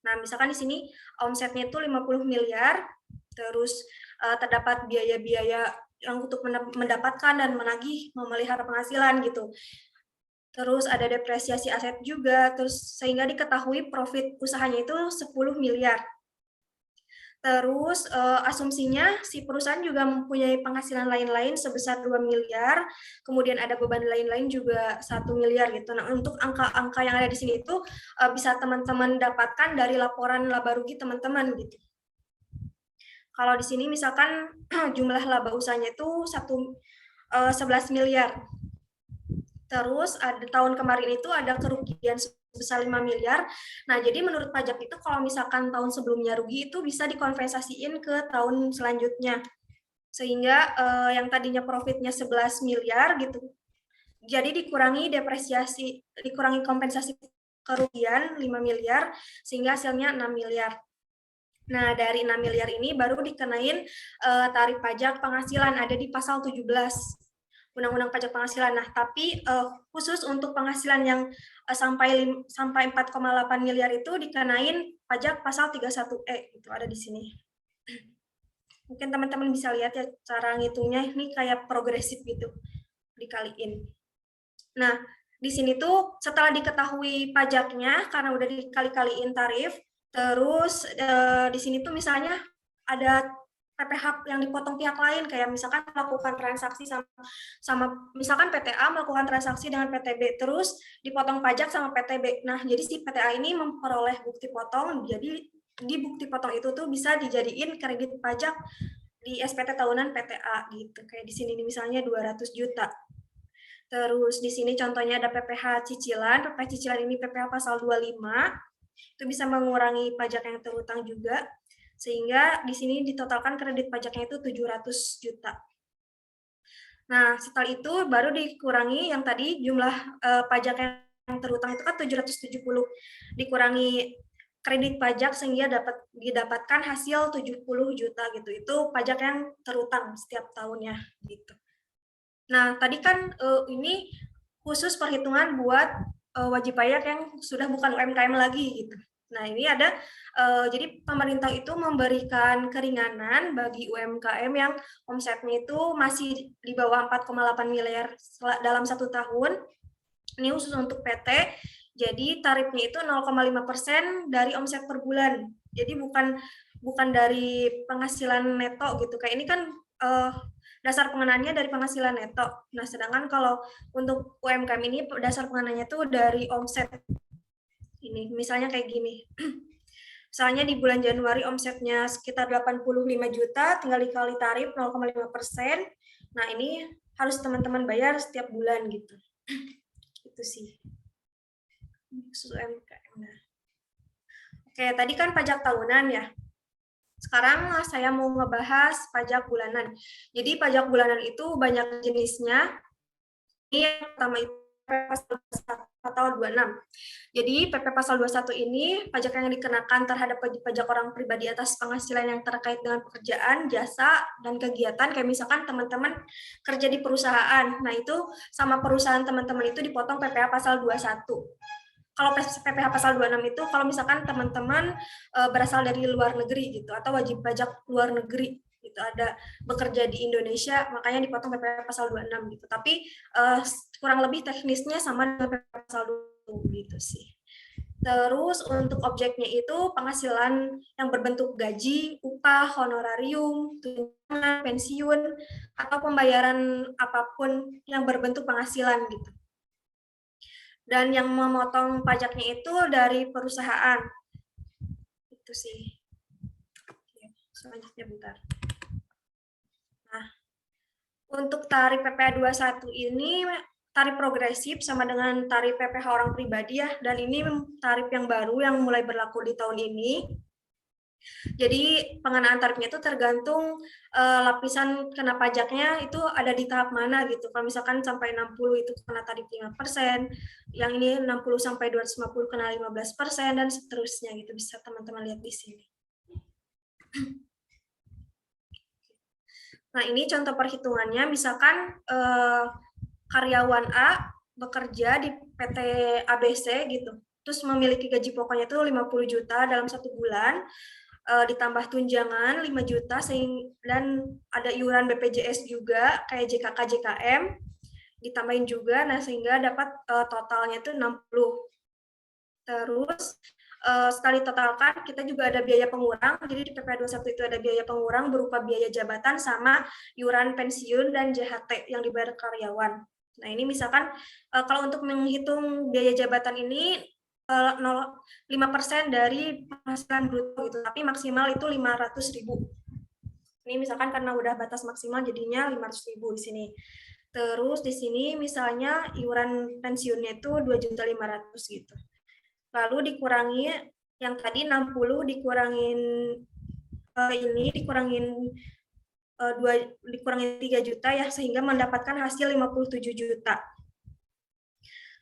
Nah, misalkan di sini omsetnya itu 50 miliar, terus terdapat biaya-biaya yang untuk mendapatkan dan menagih, memelihara penghasilan gitu. Terus ada depresiasi aset juga, terus sehingga diketahui profit usahanya itu 10 miliar. Terus asumsinya si perusahaan juga mempunyai penghasilan lain-lain sebesar 2 miliar, kemudian ada beban lain-lain juga 1 miliar gitu. Nah, untuk angka-angka yang ada di sini itu bisa teman-teman dapatkan dari laporan laba rugi teman-teman gitu. Kalau di sini misalkan jumlah laba usahanya itu 11 miliar. Terus ada tahun kemarin itu ada kerugian sebesar 5 miliar. Nah, jadi menurut pajak itu kalau misalkan tahun sebelumnya rugi itu bisa dikompensasiin ke tahun selanjutnya. Sehingga yang tadinya profitnya 11 miliar gitu. Jadi dikurangi depresiasi, dikurangi kompensasi kerugian 5 miliar sehingga hasilnya 6 miliar. Nah, dari 6 miliar ini baru dikenain tarif pajak penghasilan ada di pasal 17. Undang-Undang Pajak Penghasilan. Nah, tapi khusus untuk penghasilan yang sampai 4,8 miliar itu dikenain pajak pasal 31E itu ada di sini. Mungkin teman-teman bisa lihat ya cara ngitungnya ini kayak progresif gitu dikaliin. Nah, di sini tuh setelah diketahui pajaknya karena udah dikali-kaliin tarif, terus di sini tuh misalnya ada PPh yang dipotong pihak lain kayak misalkan melakukan transaksi sama misalkan PTA melakukan transaksi dengan PTB terus dipotong pajak sama PTB. Nah, jadi si PTA ini memperoleh bukti potong, jadi di bukti potong itu tuh bisa dijadiin kredit pajak di SPT tahunan PTA gitu. Kayak di sini misalnya 200 juta. Terus di sini contohnya ada PPh cicilan. PPh cicilan ini PPh pasal 25. Itu bisa mengurangi pajak yang terutang juga. Sehingga di sini ditotalkan kredit pajaknya itu 700 juta. Nah, setelah itu baru dikurangi yang tadi jumlah pajak yang terutang itu kan 770. Dikurangi kredit pajak sehingga didapatkan hasil 70 juta gitu. Itu pajak yang terutang setiap tahunnya gitu. Nah, tadi kan ini khusus perhitungan buat wajib pajak yang sudah bukan UMKM lagi gitu. Nah, ini ada jadi pemerintah itu memberikan keringanan bagi UMKM yang omsetnya itu masih di bawah 4,8 miliar dalam 1 tahun. Ini khusus untuk PT. Jadi tarifnya itu 0,5% dari omset per bulan. Jadi bukan dari penghasilan neto gitu. Kayak ini kan dasar pengenannya dari penghasilan neto. Nah, sedangkan kalau untuk UMKM ini dasar pengenannya itu dari omset. Ini misalnya kayak gini. Misalnya di bulan Januari omsetnya sekitar 85 juta, tinggal dikali tarif 0,5%. Nah, ini harus teman-teman bayar setiap bulan gitu. Itu sih. Khusus UMKM. Oke, tadi kan pajak tahunan ya. Sekarang saya mau ngebahas pajak bulanan. Jadi pajak bulanan itu banyak jenisnya. Ini yang pertama itu pasal 21 atau 26. Jadi PP pasal 21 ini pajak yang dikenakan terhadap pajak orang pribadi atas penghasilan yang terkait dengan pekerjaan, jasa, dan kegiatan. Kayak misalkan teman-teman kerja di perusahaan. Nah, itu sama perusahaan teman-teman itu dipotong PPh pasal 21. kalau PPh pasal 26 itu kalau misalkan teman-teman berasal dari luar negeri gitu atau wajib pajak luar negeri gitu, ada bekerja di Indonesia, makanya dipotong PPh pasal 26 gitu. Tapi kurang lebih teknisnya sama dengan PPh pasal 20 gitu sih. Terus untuk objeknya itu penghasilan yang berbentuk gaji, upah, honorarium, tunjangan, pensiun, atau pembayaran apapun yang berbentuk penghasilan gitu. Dan yang memotong pajaknya itu dari perusahaan. Itu sih. Selanjutnya bentar. Nah, untuk tarif PPh 21 ini tarif progresif sama dengan tarif PPh orang pribadi ya, dan ini tarif yang baru yang mulai berlaku di tahun ini. Jadi pengenaan tarifnya itu tergantung lapisan kena pajaknya itu ada di tahap mana gitu. Kalau misalkan sampai 60 itu kena tarif 5%, yang ini 60 sampai 250 kena 15% dan seterusnya gitu. Bisa teman-teman lihat di sini. Nah, ini contoh perhitungannya, misalkan karyawan A bekerja di PT ABC gitu, terus memiliki gaji pokoknya itu 50 juta dalam 1 bulan, ditambah tunjangan 5 juta, dan ada iuran BPJS juga, kayak JKK, JKM, ditambahin juga, nah sehingga dapat totalnya itu 60. Terus setelah ditotalkan, kita juga ada biaya pengurang, jadi di PPh 21 itu ada biaya pengurang berupa biaya jabatan sama iuran pensiun dan JHT yang dibayar karyawan. Nah ini misalkan kalau untuk menghitung biaya jabatan ini 5% dari penghasilan bruto gitu, tapi maksimal itu 500.000. Ini misalkan karena udah batas maksimal jadinya 500.000 di sini. Terus di sini misalnya iuran pensiunnya itu 2.500.000 gitu. Lalu dikurangi yang tadi 60 dikurangin ini dikurangin 3 juta ya, sehingga mendapatkan hasil 57 juta.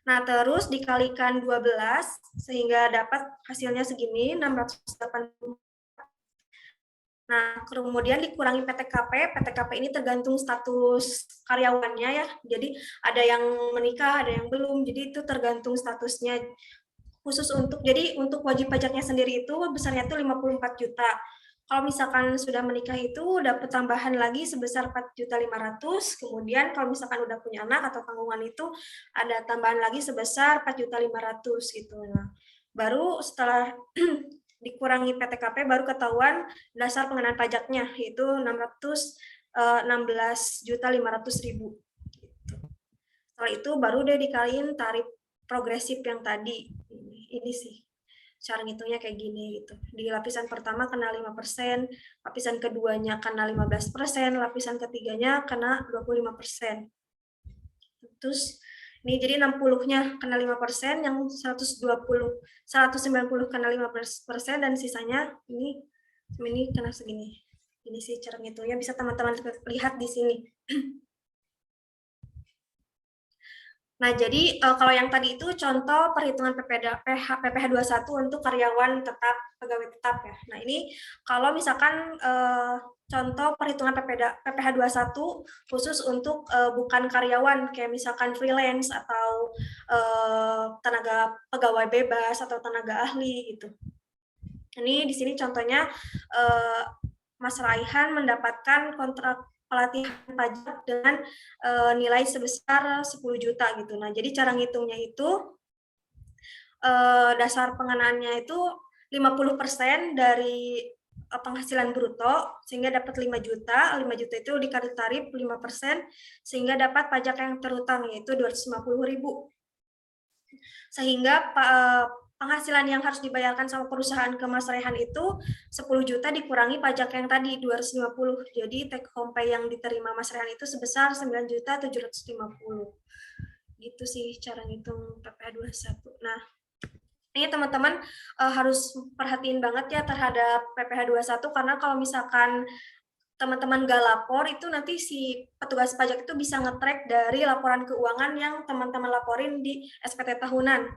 Nah, terus dikalikan 12 sehingga dapat hasilnya segini 680. Nah, kemudian dikurangi PTKP. PTKP ini tergantung status karyawannya ya. Jadi ada yang menikah, ada yang belum. Jadi itu tergantung statusnya. Khusus untuk wajib pajaknya sendiri itu besarnya itu 54 juta. Kalau misalkan sudah menikah itu dapat tambahan lagi sebesar 4.500.000. Kemudian kalau misalkan udah punya anak atau tanggungan itu ada tambahan lagi sebesar 4.500.000 gitu. Nah, baru setelah dikurangi PTKP baru ketahuan dasar pengenaan pajaknya, yaitu 616.500.000 gitu. Setelah itu baru deh dikaliin tarif progresif yang tadi. Ini sih cara ngitungnya kayak gini gitu. Di lapisan pertama kena 5%, lapisan keduanya kena 15%, lapisan ketiganya kena 25%. Terus ini jadi 60-nya kena 5%, yang 190 kena 5%, dan sisanya ini kena segini. Ini sih cara ngitungnya, bisa teman-teman lihat di sini. Nah, jadi kalau yang tadi itu contoh perhitungan PPh 21 untuk karyawan tetap, pegawai tetap ya. Nah, ini kalau misalkan contoh perhitungan PPh 21 khusus untuk bukan karyawan, kayak misalkan freelance atau tenaga pegawai bebas atau tenaga ahli gitu. Ini di sini contohnya Mas Raihan mendapatkan kontrak pelatihan pajak dengan nilai sebesar 10 juta gitu. Nah, jadi cara ngitungnya itu dasar pengenaannya itu 50% dari penghasilan bruto, sehingga dapat 5 juta. 5 juta itu dikali tarif 5%, sehingga dapat pajak yang terutang, yaitu 250.000. Sehingga penghasilan yang harus dibayarkan sama perusahaan ke Mas Rehan itu 10 juta dikurangi pajak yang tadi 250. Jadi take home pay yang diterima Mas Rehan itu sebesar 9.750. Gitu sih cara ngitung PPh 21. Nah, ini teman-teman harus perhatiin banget ya terhadap PPh 21, karena kalau misalkan teman-teman nggak lapor, itu nanti si petugas pajak itu bisa nge-track dari laporan keuangan yang teman-teman laporin di SPT tahunan.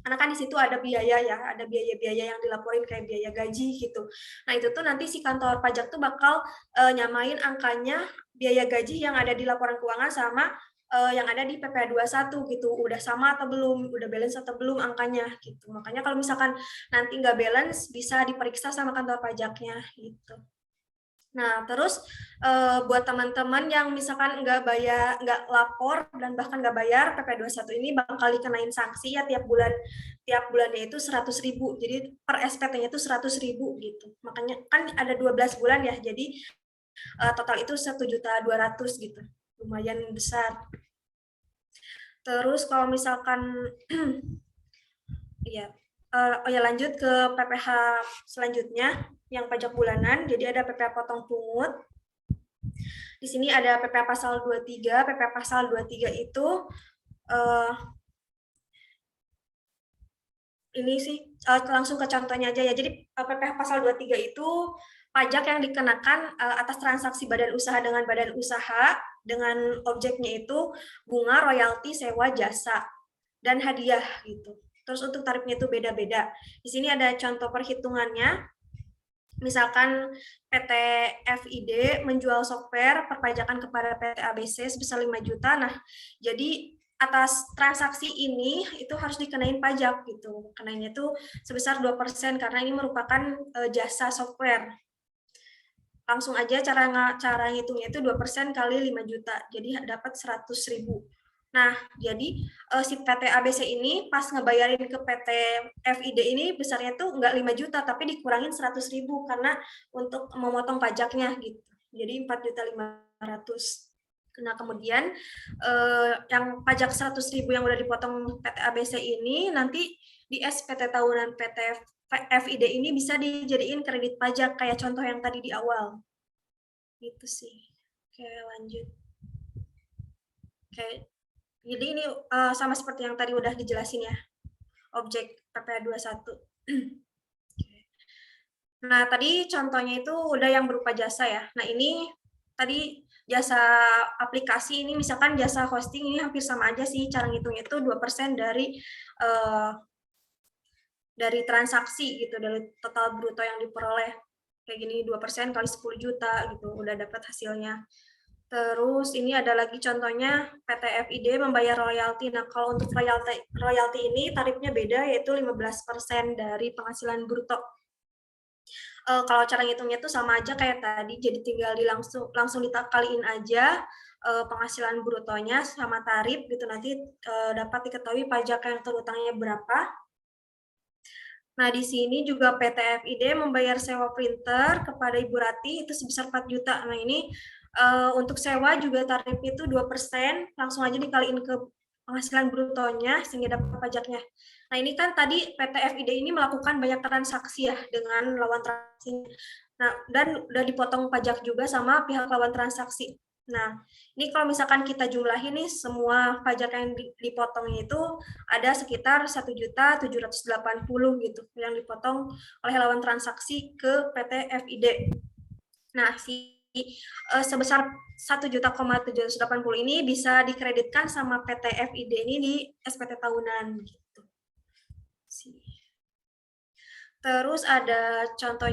Karena kan di situ ada biaya ya, ada biaya-biaya yang dilaporin kayak biaya gaji gitu. Nah, itu tuh nanti si kantor pajak tuh bakal nyamain angkanya biaya gaji yang ada di laporan keuangan sama yang ada di PPh 21 gitu, udah sama atau belum, udah balance atau belum angkanya gitu. Makanya kalau misalkan nanti nggak balance, bisa diperiksa sama kantor pajaknya gitu. Nah, terus buat teman-teman yang misalkan nggak lapor dan bahkan nggak bayar, PPh 21 ini bakal dikenain sanksi ya tiap bulannya itu 100.000. Jadi per SPT-nya itu 100.000 gitu. Makanya kan ada 12 bulan ya, jadi total itu 1.200.000 gitu. Lumayan besar. Terus kalau misalkan ya lanjut ke PPh selanjutnya yang pajak bulanan. Jadi ada PPh potong pungut. Di sini ada PPh pasal 23. PPh pasal 23 itu ini sih langsung ke contohnya aja ya. Jadi PPh pasal 23 itu pajak yang dikenakan atas transaksi badan usaha dengan badan usaha dengan objeknya itu bunga, royalti, sewa, jasa, dan hadiah gitu. Terus untuk tarifnya itu beda-beda. Di sini ada contoh perhitungannya. Misalkan PT FID menjual software perpajakan kepada PT ABC sebesar 5 juta. Nah, jadi atas transaksi ini itu harus dikenain pajak gitu. Kenainnya itu sebesar 2% karena ini merupakan jasa software. Langsung aja cara ngitungnya itu 2% kali 5 juta. Jadi dapat 100.000. Nah, jadi si PT ABC ini pas ngebayarin ke PT FID ini besarnya tuh nggak 5 juta, tapi dikurangin 100.000 karena untuk memotong pajaknya gitu. Jadi 4.500.000. Nah, kemudian yang pajak 100.000 yang udah dipotong PT ABC ini nanti di SPT tahunan PT FID ini bisa dijadiin kredit pajak kayak contoh yang tadi di awal. Gitu sih. Oke, lanjut. Oke. Jadi ini sama seperti yang tadi udah dijelasin ya, objek PPh 21. Nah, tadi contohnya itu udah yang berupa jasa ya. Nah, ini tadi jasa aplikasi ini misalkan jasa hosting ini hampir sama aja sih, cara ngitungnya itu 2% dari transaksi gitu, dari total bruto yang diperoleh. Kayak gini 2% kali 10 juta gitu, udah dapat hasilnya. Terus ini ada lagi contohnya PT FID membayar royalti. Nah, kalau untuk royalti ini tarifnya beda yaitu 15% dari penghasilan bruto. Kalau cara ngitungnya itu sama aja kayak tadi, jadi tinggal langsung dikaliin aja penghasilan brutonya sama tarif gitu, nanti dapat diketahui pajak yang terutangnya berapa. Nah, di sini juga PT FID membayar sewa printer kepada Ibu Rati itu sebesar 4 juta. Nah, ini untuk sewa juga tarifnya itu 2%, langsung aja dikaliin ke penghasilan brutonya sehingga dapat pajaknya. Nah, ini kan tadi PT FID ini melakukan banyak transaksi ya dengan lawan transaksi. Nah, dan udah dipotong pajak juga sama pihak lawan transaksi. Nah, ini kalau misalkan kita jumlahin nih semua pajak yang dipotongnya itu ada sekitar 1.780.000 gitu yang dipotong oleh lawan transaksi ke PT FID. Nah, sebesar 1.780.000 ini bisa dikreditkan sama PT FID ini di SPT tahunan gitu. Terus ada contoh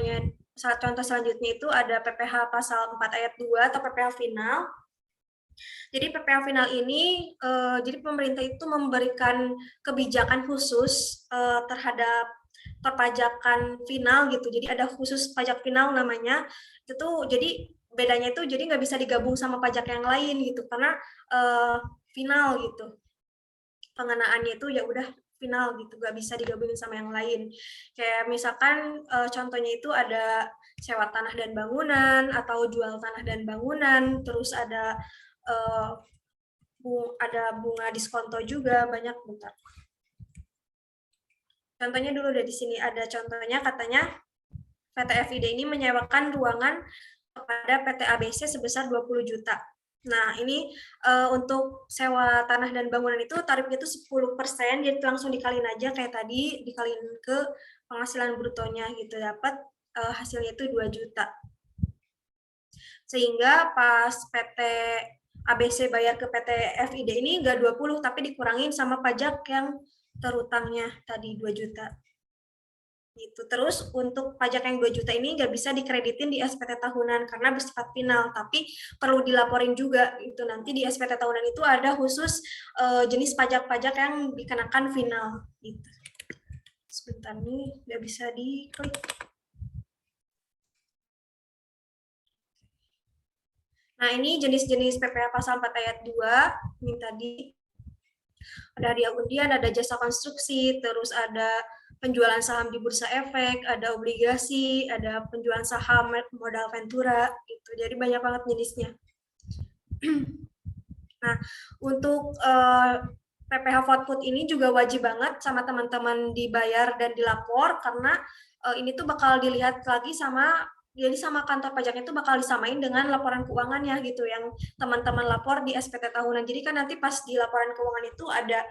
selanjutnya itu ada PPh pasal 4 ayat 2 atau PPh final. Jadi PPh final ini jadi pemerintah itu memberikan kebijakan khusus terhadap perpajakan final gitu. Jadi ada khusus pajak final namanya. Itu jadi bedanya itu jadi nggak bisa digabung sama pajak yang lain gitu karena final gitu. Pengenaannya itu ya udah final gitu, nggak bisa digabungin sama yang lain. Kayak misalkan contohnya itu ada sewa tanah dan bangunan atau jual tanah dan bangunan, terus ada bunga diskonto juga banyak. Bentar. Contohnya dulu dari sini ada contohnya katanya PT FID ini menyewakan ruangan kepada PT ABC sebesar 20 juta. Nah, ini untuk sewa tanah dan bangunan itu tarifnya itu 10%, jadi langsung dikaliin aja kayak tadi, dikaliin ke penghasilan brutonya gitu, dapat hasilnya itu 2 juta. Sehingga pas PT ABC bayar ke PT FID ini nggak 20, tapi dikurangin sama pajak yang terutangnya tadi 2 juta. gitu. Terus untuk pajak yang 2 juta ini nggak bisa dikreditin di SPT tahunan karena bersifat final, tapi perlu dilaporin juga itu. Nanti di SPT tahunan itu ada khusus jenis pajak-pajak yang dikenakan final gitu. Sebentar nih, nggak bisa diklik. Nah, ini jenis-jenis PPh pasal 4 ayat 2, ini tadi. Ada hadiah undian, ada jasa konstruksi, terus ada penjualan saham di bursa efek, ada obligasi, ada penjualan saham modal ventura, gitu. Jadi banyak banget jenisnya. Nah, untuk PPh Food ini juga wajib banget sama teman-teman dibayar dan dilapor karena ini tuh bakal dilihat lagi sama kantor pajaknya itu bakal disamain dengan laporan keuangannya gitu yang teman-teman lapor di SPT tahunan. Jadi kan nanti pas di laporan keuangan itu ada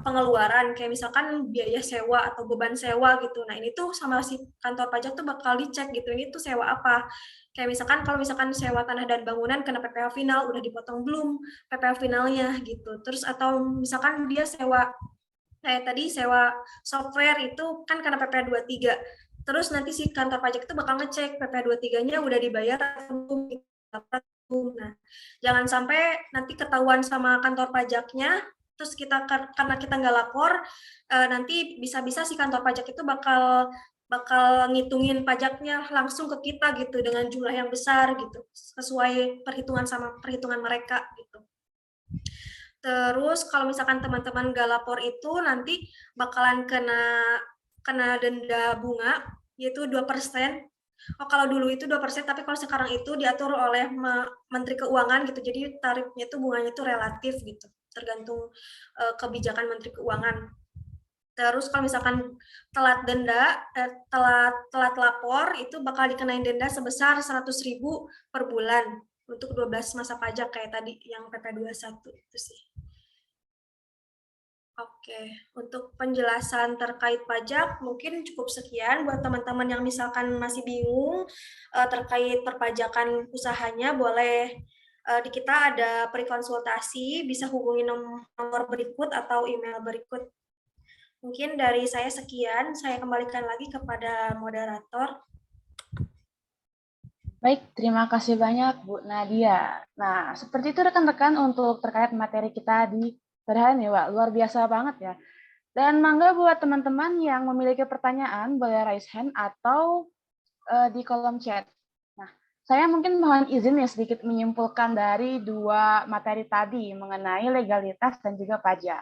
pengeluaran kayak misalkan biaya sewa atau beban sewa gitu. Nah, ini tuh sama si kantor pajak tuh bakal dicek gitu. Ini tuh sewa apa? Kayak misalkan kalau misalkan sewa tanah dan bangunan kena PPh final udah dipotong belum PPh finalnya gitu. Terus atau misalkan dia sewa kayak tadi sewa software itu kan kena PPh 23. Terus nanti si kantor pajak itu bakal ngecek PPh 23-nya udah dibayar atau belum. Nah, jangan sampai nanti ketahuan sama kantor pajaknya, terus karena kita nggak lapor, nanti bisa-bisa si kantor pajak itu bakal ngitungin pajaknya langsung ke kita gitu dengan jumlah yang besar gitu, sesuai perhitungan mereka gitu. Terus kalau misalkan teman-teman nggak lapor itu nanti bakalan kena denda bunga yaitu 2%. Oh, kalau dulu itu 2%, tapi kalau sekarang itu diatur oleh Menteri Keuangan gitu. Jadi tarifnya itu bunganya itu relatif gitu, tergantung kebijakan Menteri Keuangan. Terus kalau misalkan telat lapor itu bakal dikenain denda sebesar 100.000 per bulan untuk 12 masa pajak kayak tadi yang PP 21 itu sih. Oke, untuk penjelasan terkait pajak mungkin cukup sekian buat teman-teman yang misalkan masih bingung terkait perpajakan usahanya, boleh di kita ada pre-konsultasi, bisa hubungi nomor berikut atau email berikut. Mungkin dari saya sekian, saya kembalikan lagi kepada moderator. Baik, terima kasih banyak Bu Nadia. Nah, seperti itu rekan-rekan untuk terkait materi kita di sore hari ini, Wak. Luar biasa banget ya. Dan mangga buat teman-teman yang memiliki pertanyaan, boleh raise hand atau di kolom chat. Nah, saya mungkin mohon izin ya sedikit menyimpulkan dari dua materi tadi mengenai legalitas dan juga pajak.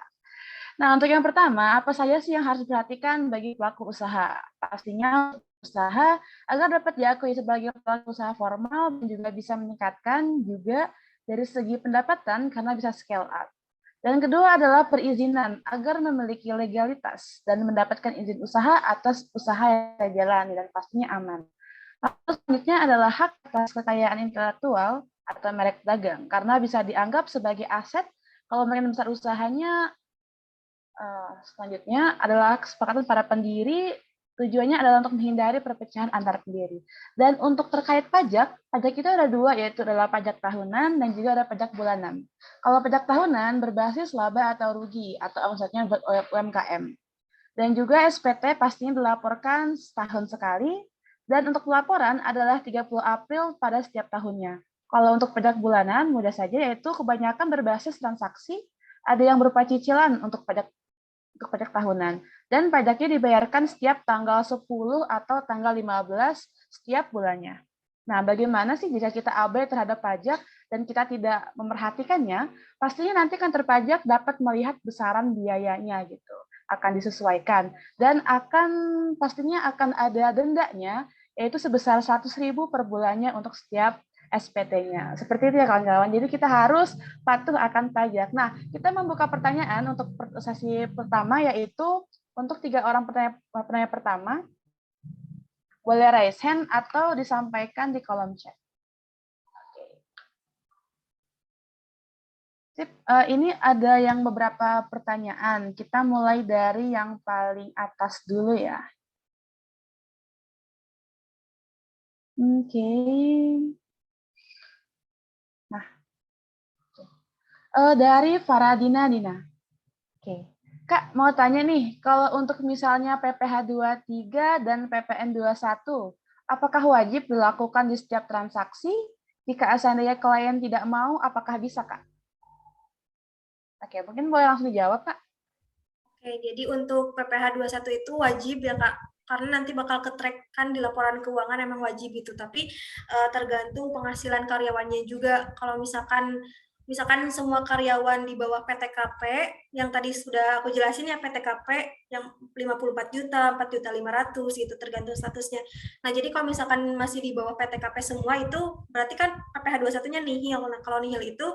Nah, untuk yang pertama, apa saja sih yang harus diperhatikan bagi pelaku usaha? Pastinya usaha agar dapat diakui sebagai pelaku usaha formal dan juga bisa meningkatkan juga dari segi pendapatan karena bisa scale up. Dan kedua adalah perizinan agar memiliki legalitas dan mendapatkan izin usaha atas usaha yang dijalani dan pastinya aman. Lalu selanjutnya adalah hak atas kekayaan intelektual atau merek dagang karena bisa dianggap sebagai aset kalau mereka besar usahanya. Selanjutnya adalah kesepakatan para pendiri, tujuannya adalah untuk menghindari perpecahan antar pendiri. Dan untuk terkait pajak itu ada dua, yaitu adalah pajak tahunan dan juga ada pajak bulanan. Kalau pajak tahunan berbasis laba atau rugi, atau omsetnya buat UMKM. Dan juga SPT pastinya dilaporkan setahun sekali, dan untuk pelaporan adalah 30 April pada setiap tahunnya. Kalau untuk pajak bulanan, mudah saja, yaitu kebanyakan berbasis transaksi, ada yang berupa cicilan untuk pajak tahunan. Dan pajaknya dibayarkan setiap tanggal 10 atau tanggal 15 setiap bulannya. Nah, bagaimana sih jika kita abai terhadap pajak dan kita tidak memperhatikannya, pastinya nanti kantor pajak dapat melihat besaran biayanya gitu, akan disesuaikan. Dan pastinya akan ada dendanya, yaitu sebesar 100.000 per bulannya untuk setiap SPT-nya. Seperti itu ya kawan-kawan. Jadi kita harus patuh akan pajak. Nah, kita membuka pertanyaan untuk sesi pertama, yaitu untuk 3 orang pertanyaan pertama. Boleh raise hand atau disampaikan di kolom chat. Sip, ini ada yang beberapa pertanyaan. Kita mulai dari yang paling atas dulu ya. Oke. Nah, dari Faradina Dina. Oke. Kak, mau tanya nih, kalau untuk misalnya PPh 23 dan PPN 21, apakah wajib dilakukan di setiap transaksi? Jika seandainya klien tidak mau, apakah bisa, Kak? Oke, mungkin boleh langsung dijawab, Kak. Oke, jadi untuk PPh 21 itu wajib ya Kak, karena nanti bakal ke-track kan di laporan keuangan emang wajib itu, tapi tergantung penghasilan karyawannya juga. Kalau misalkan semua karyawan di bawah PTKP yang tadi sudah aku jelasin ya, PTKP yang 54 juta, 4.500.000 gitu tergantung statusnya. Nah, jadi kalau misalkan masih di bawah PTKP semua itu berarti kan PPh 21-nya nihil. Nah, kalau nihil itu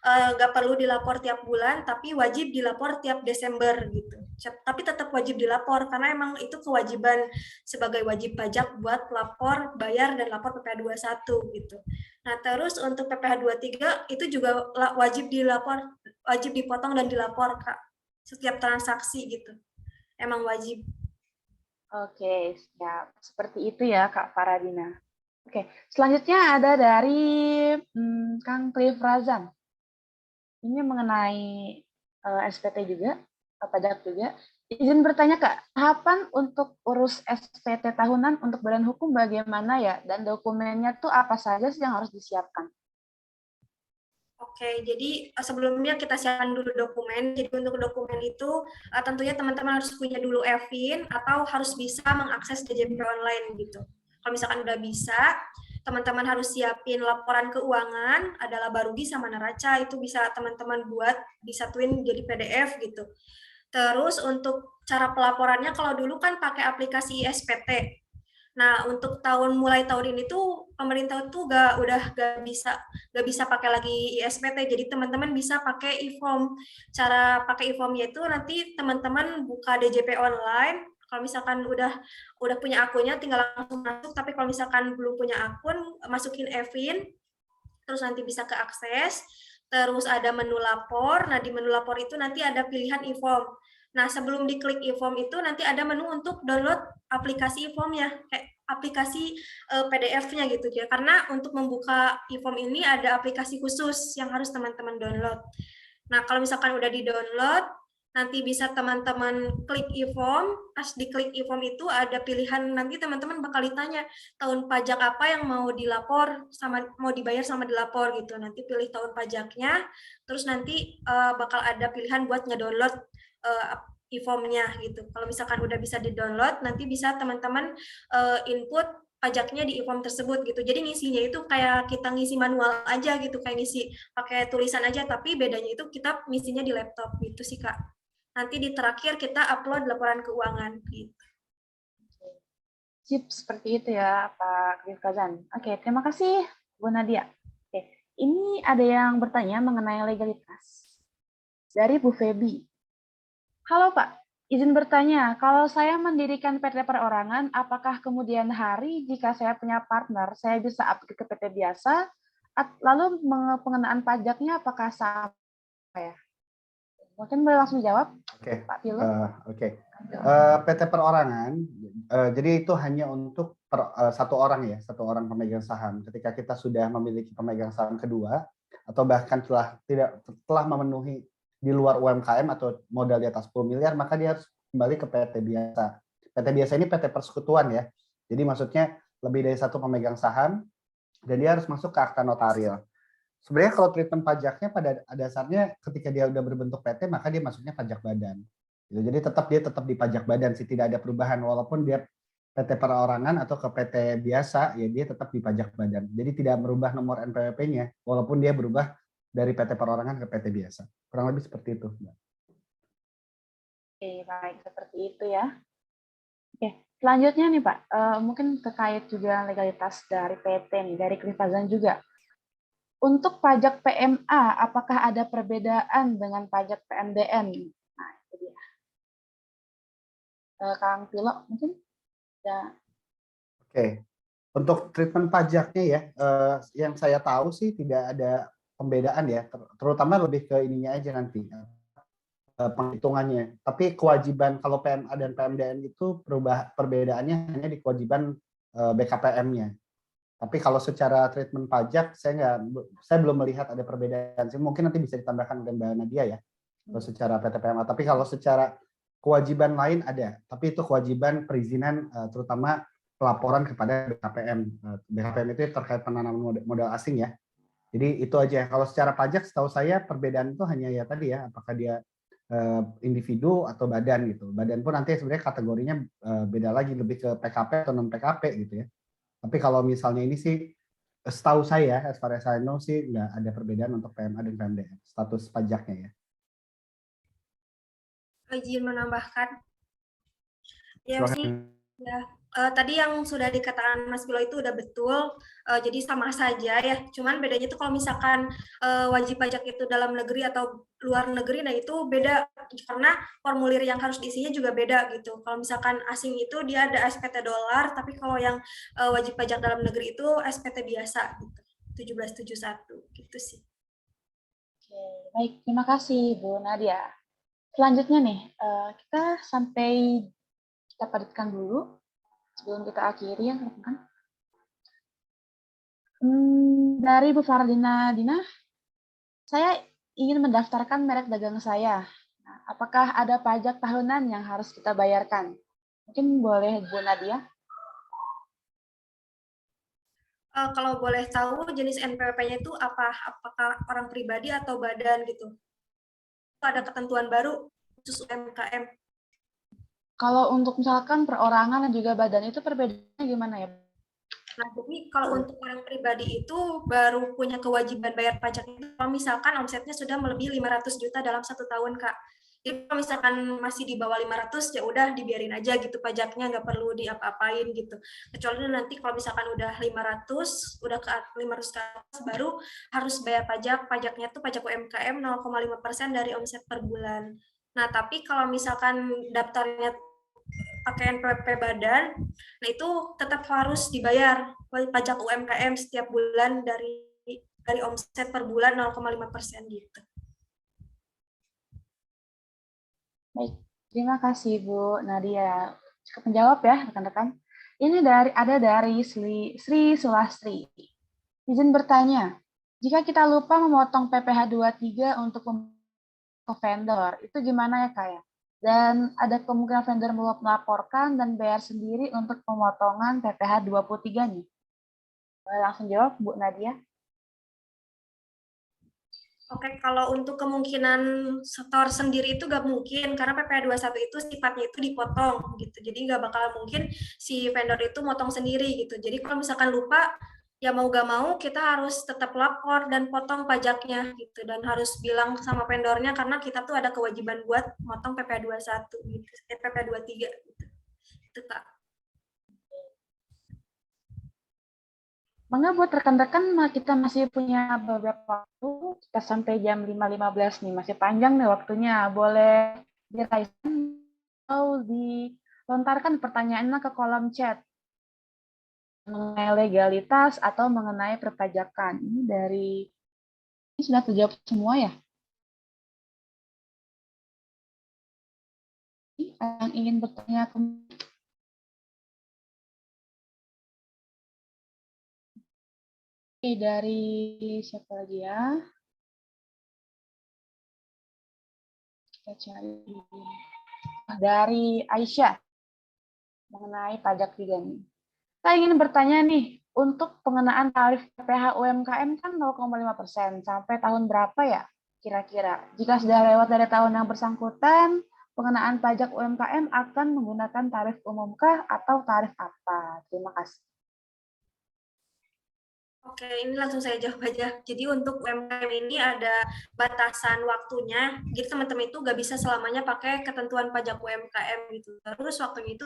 nggak perlu dilapor tiap bulan, tapi wajib dilapor tiap Desember gitu. Tapi tetap wajib dilapor karena emang itu kewajiban sebagai wajib pajak buat lapor, bayar dan lapor PPh 21 gitu. Nah, terus untuk PPh 23 itu juga wajib dilapor, wajib dipotong dan dilapor Kak. Setiap transaksi gitu. Emang wajib. Oke, siap. Seperti itu ya, Kak Faradina. Oke, selanjutnya ada dari Kang Cliff Razan. Ini mengenai SPT juga, pajak juga. Izin bertanya, Kak, tahapan untuk urus SPT tahunan untuk badan hukum bagaimana ya? Dan dokumennya tuh apa saja sih yang harus disiapkan? Oke, jadi sebelumnya kita siapkan dulu dokumen. Jadi untuk dokumen itu tentunya teman-teman harus punya dulu EVIN atau harus bisa mengakses DJP online gitu. Kalau misalkan udah bisa, teman-teman harus siapin laporan keuangan, adalah Barugi sama Neraca, itu bisa teman-teman buat disatuin jadi PDF gitu. Terus untuk cara pelaporannya, kalau dulu kan pakai aplikasi SPT. Nah, untuk mulai tahun ini tuh pemerintah tuh udah gak bisa pakai lagi ISPT. Jadi teman-teman bisa pakai e-form. Cara pakai e-formnya itu nanti teman-teman buka DJP online. Kalau misalkan udah punya akunnya tinggal langsung masuk. Tapi kalau misalkan belum punya akun, masukin EVIN, terus nanti bisa ke akses. Terus ada menu lapor. Nah, di menu lapor itu nanti ada pilihan e-form. Nah, sebelum diklik e-form itu nanti ada menu untuk download aplikasi e-formnya, kayak aplikasi PDF-nya gitu ya. Karena untuk membuka e-form ini ada aplikasi khusus yang harus teman-teman download. Nah, kalau misalkan udah di-download, nanti bisa teman-teman klik e-form. Pas diklik e-form itu ada pilihan, nanti teman-teman bakal ditanya tahun pajak apa yang mau dilapor sama mau dibayar sama dilapor gitu. Nanti pilih tahun pajaknya, terus nanti bakal ada pilihan buat ngedownload e-formnya gitu. Kalau misalkan udah bisa di-download, nanti bisa teman-teman input pajaknya di e-form tersebut gitu. Jadi ngisinya itu kayak kita ngisi manual aja gitu, kayak ngisi pakai tulisan aja, tapi bedanya itu kita ngisinya di laptop gitu sih Kak. Nanti di terakhir kita upload laporan keuangan gitu. Sip, seperti itu ya, Pak Cliff Razan. Oke, terima kasih, Bu Nadia. Oke, ini ada yang bertanya mengenai legalitas. Dari Bu Febi. Halo Pak, izin bertanya, kalau saya mendirikan PT perorangan, apakah kemudian hari jika saya punya partner, saya bisa upgrade ke PT biasa, lalu pengenaan pajaknya apakah sama ya? Mungkin boleh langsung jawab, Oke. Pak Pilo. Oke. PT perorangan, jadi itu hanya untuk satu orang ya, satu orang pemegang saham. Ketika kita sudah memiliki pemegang saham kedua, atau bahkan telah memenuhi di luar UMKM atau modal di atas 10 miliar, maka dia harus kembali ke PT biasa. PT biasa ini PT persekutuan ya. Jadi maksudnya lebih dari satu pemegang saham, dan dia harus masuk ke akta notaril. Sebenarnya kalau treatment pajaknya pada dasarnya ketika dia udah berbentuk PT, maka dia masuknya pajak badan. Jadi dia tetap di pajak badan sih, tidak ada perubahan walaupun dia PT perorangan atau ke PT biasa, ya dia tetap di pajak badan. Jadi tidak merubah nomor NPWP-nya walaupun dia berubah dari PT perorangan ke PT biasa. Kurang lebih seperti itu. Oke, baik, seperti itu ya. Oke, selanjutnya nih Pak, mungkin terkait juga legalitas dari PT nih, dari Cliff Razan juga. Untuk pajak PMA, apakah ada perbedaan dengan pajak PMDN? Nah, itu dia. Kang Pilo, mungkin? Ya. Oke, untuk treatment pajaknya ya, yang saya tahu sih tidak ada pembedaan ya, terutama lebih ke ininya aja nanti, penghitungannya. Tapi kewajiban kalau PMA dan PMDN itu perbedaannya hanya di kewajiban BKPM-nya. Tapi kalau secara treatment pajak saya belum melihat ada perbedaan. Mungkin nanti bisa ditambahkan oleh Mbak Nadia ya, kalau secara PT PMA. Tapi kalau secara kewajiban lain ada, tapi itu kewajiban perizinan terutama pelaporan kepada BKPM. BKPM itu terkait penanaman modal asing ya. Jadi itu aja. Kalau secara pajak setahu saya perbedaan itu hanya ya tadi ya, apakah dia individu atau badan gitu. Badan pun nanti sebenarnya kategorinya beda lagi, lebih ke PKP atau non PKP gitu ya. Tapi kalau misalnya ini sih setahu saya, as far as I know sih nggak ada perbedaan untuk PMA dan PMDN status pajaknya ya. Izin menambahkan, ya sih. Silakan. Ya, tadi yang sudah dikatakan Mas Bilo itu udah betul, jadi sama saja ya. Cuman bedanya tuh kalau misalkan wajib pajak itu dalam negeri atau luar negeri, nah itu beda karena formulir yang harus diisinya juga beda gitu. Kalau misalkan asing itu dia ada SPT dolar, tapi kalau yang wajib pajak dalam negeri itu SPT biasa gitu. 1771 gitu sih. Oke, baik. Terima kasih, Bu Nadia. Selanjutnya nih, kita padatkan dulu sebelum kita akhiri ya, teman-teman. Dari Bu Fardina Dina, saya ingin mendaftarkan merek dagang saya. Nah, apakah ada pajak tahunan yang harus kita bayarkan? Mungkin boleh Bu Nadia. Kalau boleh tahu jenis NPWP-nya itu apa? Apakah orang pribadi atau badan gitu? Ada ketentuan baru khusus UMKM. Kalau untuk misalkan perorangan dan juga badan itu perbedaannya gimana ya? Nah, jadi kalau untuk orang pribadi itu baru punya kewajiban bayar pajak itu kalau misalkan omsetnya sudah melebihi 500 juta dalam 1 tahun, Kak. Jadi kalau misalkan masih di bawah 500 ya udah dibiarin aja gitu pajaknya, nggak perlu diapa-apain gitu. Kecuali nanti kalau misalkan udah 500, udah ke 500 ke atas baru harus bayar pajak. Pajaknya tuh pajak UMKM 0,5% dari omset per bulan. Nah, tapi kalau misalkan daftarnya pakai NPWP badan, nah itu tetap harus dibayar pajak UMKM setiap bulan dari omset per bulan 0,5% gitu. Baik, terima kasih Bu Nadia. Cukup menjawab ya rekan-rekan. Ini ada dari Sri Sulastri. Izin bertanya, jika kita lupa memotong PPh 23 untuk ke vendor, itu gimana ya Kak ya? Dan ada kemungkinan vendor melaporkan dan bayar sendiri untuk pemotongan PPh 23-nya. Boleh langsung jawab Bu Nadia. Oke, kalau untuk kemungkinan setor sendiri itu nggak mungkin, karena PPh 21 itu sifatnya itu dipotong gitu. Jadi nggak bakal mungkin si vendor itu motong sendiri gitu. Jadi kalau misalkan lupa, ya mau nggak mau kita harus tetap lapor dan potong pajaknya gitu. Dan harus bilang sama vendornya karena kita tuh ada kewajiban buat motong PPh 21 gitu, PPh 23 gitu. Itu Kak. Maka buat rekan-rekan kita masih punya beberapa waktu, kita sampai jam 5.15 nih, masih panjang nih waktunya. Boleh diraih atau dilontarkan pertanyaannya ke kolom chat mengenai legalitas atau mengenai perpajakan. Ini sudah terjawab semua ya? Yang ingin bertanya dari siapa lagi ya? Kita cari dari Aisyah mengenai pajak juga nih. Saya ingin bertanya nih, untuk pengenaan tarif PPh UMKM kan 0,5% sampai tahun berapa ya kira-kira? Jika sudah lewat dari tahun yang bersangkutan, pengenaan pajak UMKM akan menggunakan tarif umumkah atau tarif apa? Terima kasih. Oke, ini langsung saya jawab aja. Jadi untuk UMKM ini ada batasan waktunya. Jadi teman-teman itu nggak bisa selamanya pakai ketentuan pajak UMKM gitu. Terus waktunya itu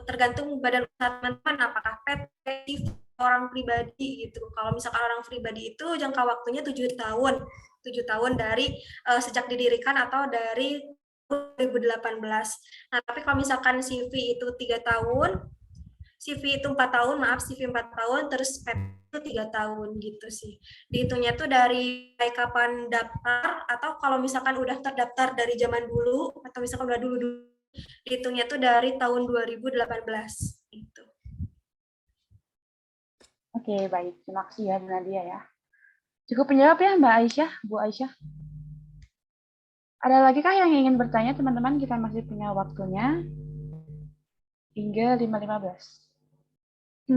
tergantung badan usaha teman-teman, apakah PT, orang pribadi gitu. Kalau misalkan orang pribadi itu jangka waktunya 7 tahun. 7 tahun dari sejak didirikan atau dari 2018. Nah, tapi kalau misalkan CV itu 3 tahun, CV itu 4 tahun, maaf CV 4 tahun, terus PP itu 3 tahun gitu sih. Dihitungnya tuh dari kapan daftar, atau kalau misalkan udah terdaftar dari zaman dulu, atau misalkan udah dulu, dihitungnya tuh dari tahun 2018 gitu. Oke, baik. Terima kasih ya Bu Nadia ya. Cukup menjawab ya Mbak Aisyah, Bu Aisyah. Ada lagi kah yang ingin bertanya, teman-teman? Kita masih punya waktunya hingga 5.15.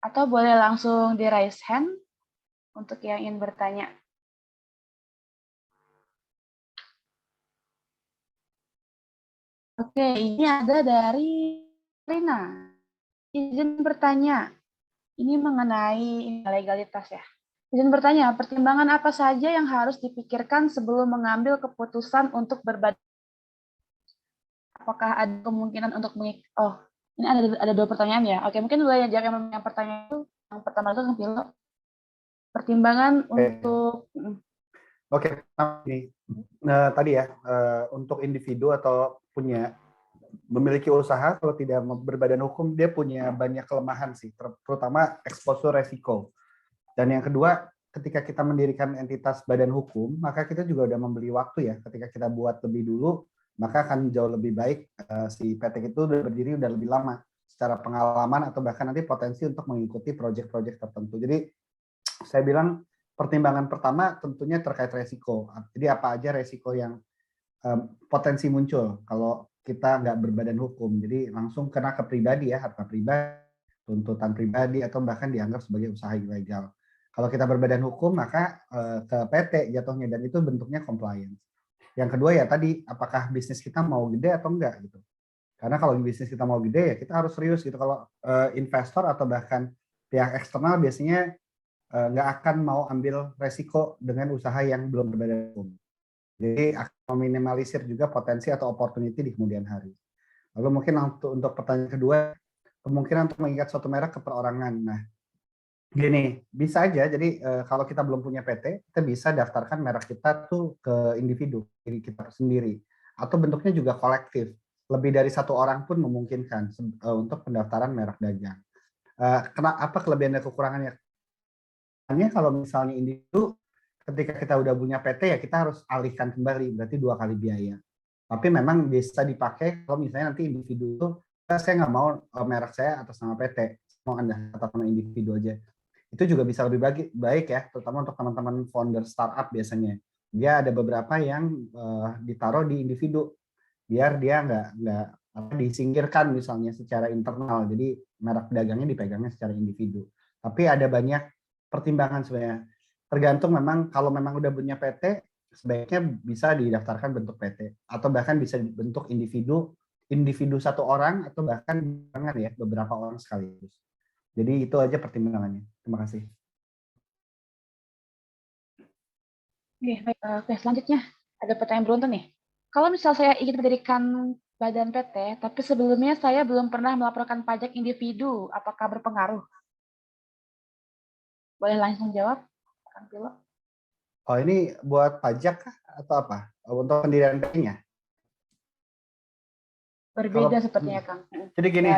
Atau boleh langsung di raise hand untuk yang ingin bertanya. Oke, ini ada dari Rina. Izin bertanya. Ini mengenai legalitas ya. Izin bertanya, pertimbangan apa saja yang harus dipikirkan sebelum mengambil keputusan untuk berbadan? Apakah ada kemungkinan untuk ini ada 2 pertanyaan ya. Oke, mungkin boleh jawab yang pertanyaan itu. Yang pertama itu kan Pilo. Pertimbangan untuk Oke, nah, tadi ya untuk individu atau memiliki usaha kalau tidak berbadan hukum dia punya banyak kelemahan sih, terutama eksposur resiko. Dan yang kedua, ketika kita mendirikan entitas badan hukum, maka kita juga udah membeli waktu ya. Ketika kita buat lebih dulu, maka akan jauh lebih baik si PT itu udah berdiri udah lebih lama secara pengalaman atau bahkan nanti potensi untuk mengikuti proyek-proyek tertentu. Jadi saya bilang pertimbangan pertama tentunya terkait resiko. Jadi apa aja resiko yang potensi muncul kalau kita nggak berbadan hukum. Jadi langsung kena ke pribadi ya, harta pribadi, tuntutan pribadi, atau bahkan dianggap sebagai usaha ilegal. Kalau kita berbadan hukum, maka ke PT jatuhnya, dan itu bentuknya compliance. Yang kedua ya tadi, apakah bisnis kita mau gede atau enggak gitu. Karena kalau bisnis kita mau gede ya kita harus serius gitu. Kalau investor atau bahkan pihak eksternal biasanya nggak akan mau ambil resiko dengan usaha yang belum berbadan hukum. Jadi akan meminimalisir juga potensi atau opportunity di kemudian hari. Lalu mungkin untuk pertanyaan kedua, kemungkinan untuk mengikat suatu merek ke perorangan. Nah, gini, bisa aja. Jadi kalau kita belum punya PT, kita bisa daftarkan merek kita tuh ke individu, diri kita sendiri. Atau bentuknya juga kolektif. Lebih dari 1 orang pun memungkinkan untuk pendaftaran merek dagang. Apa kelebihan dan kekurangannya? Hanya kalau misalnya individu, ketika kita udah punya PT ya kita harus alihkan kembali, berarti 2 kali biaya. Tapi memang bisa dipakai kalau misalnya nanti individu itu, saya nggak mau merek saya atas nama PT, mau Anda atas nama individu aja. Itu juga bisa lebih baik ya, terutama untuk teman-teman founder startup biasanya. Dia ada beberapa yang ditaruh di individu, biar dia nggak disingkirkan misalnya secara internal. Jadi merek dagangnya dipegangnya secara individu. Tapi ada banyak pertimbangan sebenarnya. Tergantung memang kalau memang udah punya PT, sebaiknya bisa didaftarkan bentuk PT atau bahkan bisa bentuk individu 1 orang atau bahkan ya beberapa orang sekaligus. Jadi itu aja pertimbangannya. Terima kasih. Oke, selanjutnya ada pertanyaan beruntun nih. Kalau misal saya ingin mendirikan badan PT, tapi sebelumnya saya belum pernah melaporkan pajak individu, apakah berpengaruh? Boleh langsung jawab, Kang Pilo? Oh, ini buat pajak kah atau apa? Untuk pendirian PT-nya? Berbeda sepertinya, Kang. Jadi gini,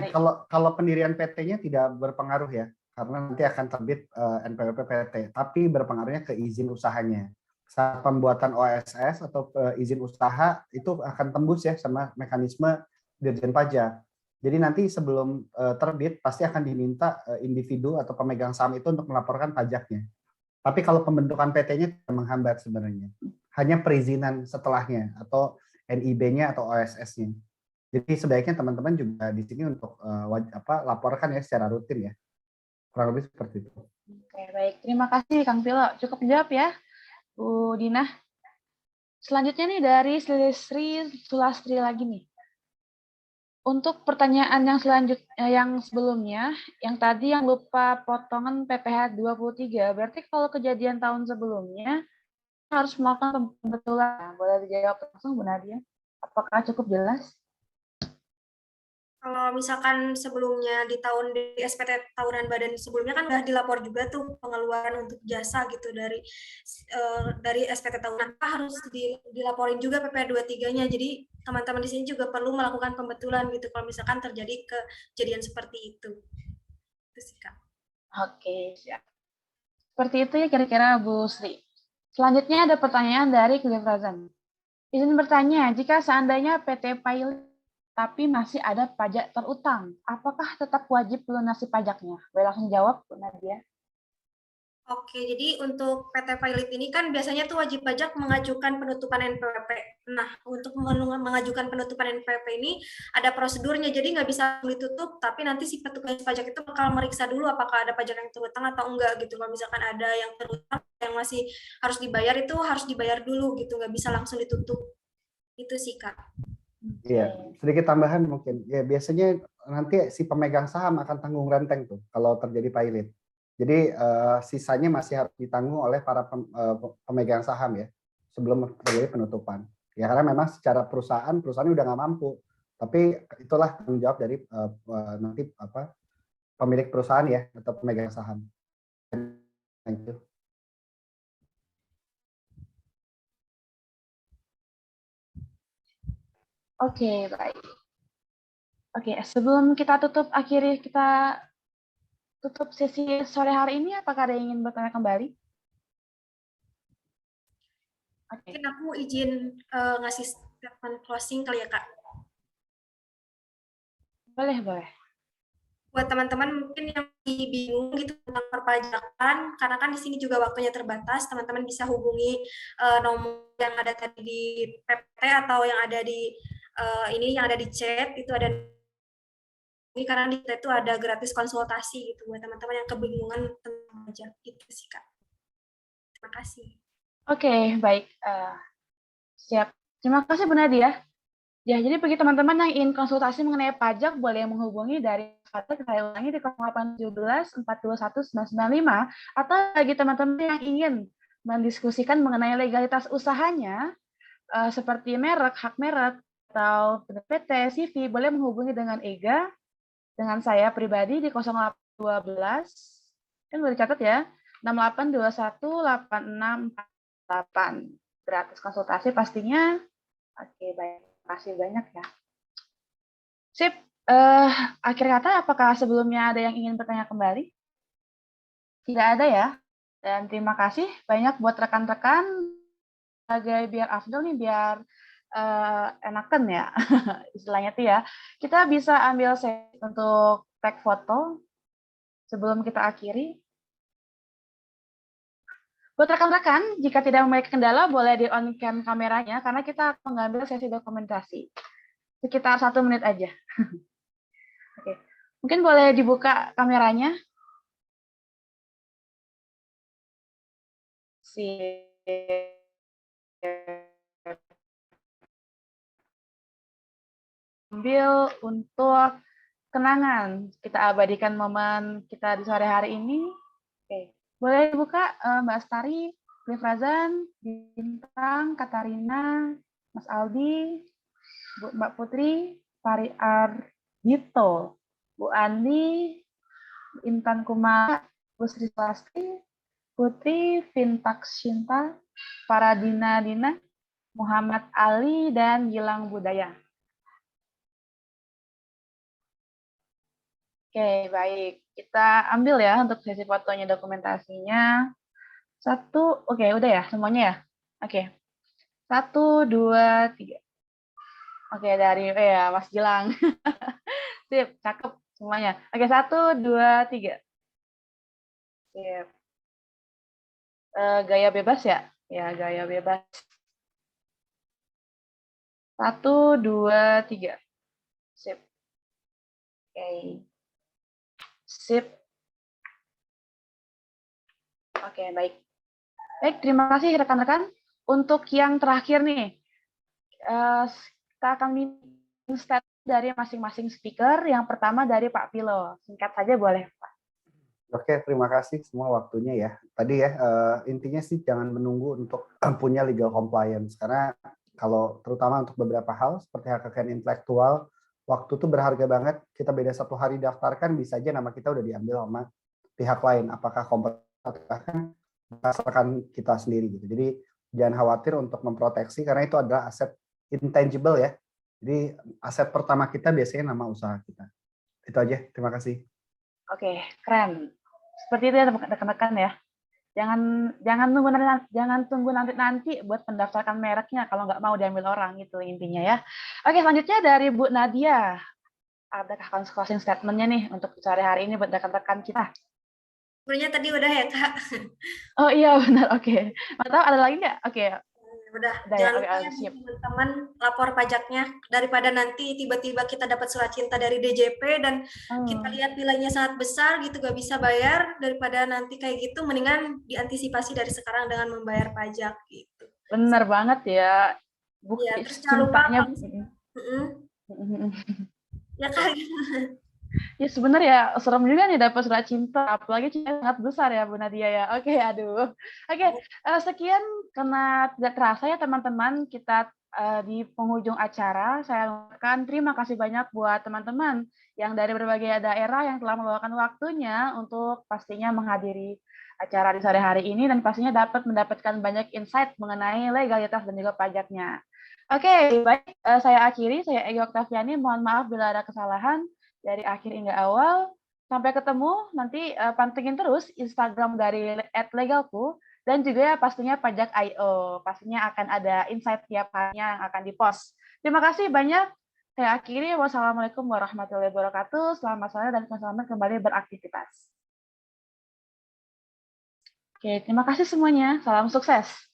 kalau pendirian PT-nya tidak berpengaruh ya, karena nanti akan terbit NPWP PT, tapi berpengaruhnya ke izin usahanya. Saat pembuatan OSS atau izin usaha itu akan tembus ya sama mekanisme Dirjen Pajak. Jadi nanti sebelum terbit pasti akan diminta individu atau pemegang saham itu untuk melaporkan pajaknya. Tapi kalau pembentukan PT-nya tidak menghambat sebenarnya. Hanya perizinan setelahnya atau NIB-nya atau OSS-nya. Jadi sebaiknya teman-teman juga di sini untuk laporkan ya secara rutin ya. Kurang lebih seperti itu. Oke, baik. Terima kasih Kang Pilo. Cukup jawab ya, Bu Dina. Selanjutnya nih dari Sri Sulastri lagi nih. Untuk pertanyaan yang sebelumnya, yang tadi yang lupa potongan PPh 23, berarti kalau kejadian tahun sebelumnya harus melakukan pembetulan. Boleh dijawab langsung Bu Nadia? Apakah cukup jelas? Kalau misalkan sebelumnya di SPT tahunan badan sebelumnya kan udah dilapor juga tuh pengeluaran untuk jasa gitu dari SPT tahunan, harus dilaporin juga PPh 23-nya. Jadi teman-teman di sini juga perlu melakukan pembetulan gitu kalau misalkan terjadi kejadian seperti itu. Itu sih, Kak. Oke, siap. Seperti itu ya kira-kira Bu Sri. Selanjutnya ada pertanyaan dari Cliff Razan. Izin bertanya, jika seandainya PT Pilot tapi masih ada pajak terutang, apakah tetap wajib melunasi pajaknya? Boleh langsung jawab, Bu Nadia. Oke, jadi untuk PT Pilot ini kan biasanya tuh wajib pajak mengajukan penutupan NPWP. Nah, untuk mengajukan penutupan NPWP ini ada prosedurnya, jadi nggak bisa ditutup, tapi nanti si petugas pajak itu bakal meriksa dulu apakah ada pajak yang terutang atau enggak gitu. Kalau misalkan ada yang terutang yang masih harus dibayar itu harus dibayar dulu gitu, nggak bisa langsung ditutup. Itu sih, Kak. Iya, sedikit tambahan mungkin. Ya, biasanya nanti si pemegang saham akan tanggung renteng tuh kalau terjadi pilot. Jadi sisanya masih harus ditanggung oleh para pemegang saham ya sebelum terjadi penutupan. Ya karena memang secara perusahaan udah nggak mampu. Tapi itulah tanggung jawab dari nanti pemilik perusahaan ya atau pemegang saham. Thank you. Oke, baik. Oke, sebelum kita tutup sesi sore hari ini, apakah ada yang ingin bertanya kembali? Oke, Mungkin aku izin ngasih statement closing kali ya, Kak. boleh. Buat teman-teman mungkin yang bingung gitu tentang perpajakan, karena kan di sini juga waktunya terbatas, teman-teman bisa hubungi nomor yang ada tadi di PPT atau yang ada di ini yang ada di chat itu ada ini karena di chat itu ada gratis konsultasi gitu buat teman-teman yang kebingungan tentang pajak gitu sih Kak. Terima kasih. Oke, baik. Siap. Terima kasih Bu Nadia. Ya, jadi bagi teman-teman yang ingin konsultasi mengenai pajak, boleh menghubungi dari saya ulangi di 0817 421 995, atau bagi teman-teman yang ingin mendiskusikan mengenai legalitas usahanya, seperti merek, hak merek, atau PT, CV, boleh menghubungi dengan Ega, dengan saya pribadi di 0812, kan boleh dicatat ya, 68218648. Gratis konsultasi pastinya. Oke, baik. Terima kasih banyak ya. Sip. Akhir kata, apakah sebelumnya ada yang ingin bertanya kembali? Tidak ada ya. Dan terima kasih banyak buat rekan-rekan. Sebagai biar afdol nih, biar enakan ya. Istilahnya tuh ya. Kita bisa ambil sesi untuk tag foto sebelum kita akhiri. Buat rekan-rekan, jika tidak memiliki kendala, boleh di-on-cam kameranya, karena kita akan mengambil sesi dokumentasi. Sekitar 1 menit aja. Oke. Mungkin boleh dibuka kameranya. Ambil untuk kenangan. Kita abadikan momen kita di sore hari ini. Oke. Boleh dibuka Mbak Astari, Liv Razan, Bintang, Katarina, Mas Aldi, Mbak Putri, Pari Ardito, Bu Andi, Intan Kumar, Bu Sri Swasti, Putri Vintax Shinta, Paradina Dina, Muhammad Ali, dan Gilang Budaya. Oke, baik. Kita ambil ya untuk sesi fotonya, dokumentasinya. Oke, udah ya semuanya ya? Oke. 1, 2, 3. Oke, dari ya Mas Gilang. Sip, cakep semuanya. Oke, 1, 2, 3. Sip. Gaya bebas ya? Ya, gaya bebas. 1, 2, 3. Sip. Oke. Sip. Oke, baik. Baik, terima kasih rekan-rekan. Untuk yang terakhir nih, kita akan minta statement dari masing-masing speaker. Yang pertama dari Pak Pilo. Singkat saja boleh, Pak. Oke, terima kasih semua waktunya ya. Tadi ya, intinya sih jangan menunggu untuk punya legal compliance. Karena kalau terutama untuk beberapa hal seperti hak kekayaan intelektual, waktu itu berharga banget. Kita beda 1 hari daftarkan, bisa aja nama kita udah diambil sama pihak lain. Apakah kompeten atau bahkan berdasarkan kita sendiri gitu. Jadi jangan khawatir untuk memproteksi karena itu adalah aset intangible ya. Jadi aset pertama kita biasanya nama usaha kita. Itu aja, terima kasih. Oke, keren. Seperti itu ya rekan-rekan ya. Jangan tunggu nanti buat mendaftarkan mereknya kalau nggak mau diambil orang gitu intinya ya. Oke, selanjutnya dari Bu Nadia. Adakah closing statement-nya nih untuk sore hari ini buat rekan-rekan kita? Sebenarnya tadi udah ya, Kak. Oh iya benar, oke. Mantap, ada lagi nggak? Oke, Udah, udah ya, jangan oke, lupa ya sip. teman-teman lapor pajaknya daripada nanti tiba-tiba kita dapat surat cinta dari DJP dan kita Oh, lihat nilainya sangat besar gitu gak bisa bayar, daripada nanti kayak gitu mendingan diantisipasi dari sekarang dengan membayar pajak gitu. benar banget ya. Iya, Bukti terus jangan lupa cintanya. kalau misalnya, ya Kak. Ya sebenarnya serem juga nih dapat surat cinta, apalagi cinta sangat besar ya Bu Nadia ya. Oke, aduh. Oke, sekian karena tidak terasa ya teman-teman kita di penghujung acara. Saya ucapkan terima kasih banyak buat teman-teman yang dari berbagai daerah yang telah meluangkan waktunya untuk pastinya menghadiri acara di sore hari ini dan pastinya dapat mendapatkan banyak insight mengenai legalitas dan juga pajaknya. Oke, baik. Saya akhiri. Saya Egi Oktaviani. Mohon maaf bila ada kesalahan dari akhir hingga awal. Sampai ketemu, nanti pantengin terus Instagram dari @legalku dan juga ya pastinya Pajak.io. Pastinya akan ada insight tiap harinya yang akan dipost. Terima kasih banyak. Saya akhiri. Wassalamualaikum warahmatullahi wabarakatuh. Selamat sore dan selamat kembali beraktivitas. Oke, terima kasih semuanya. Salam sukses.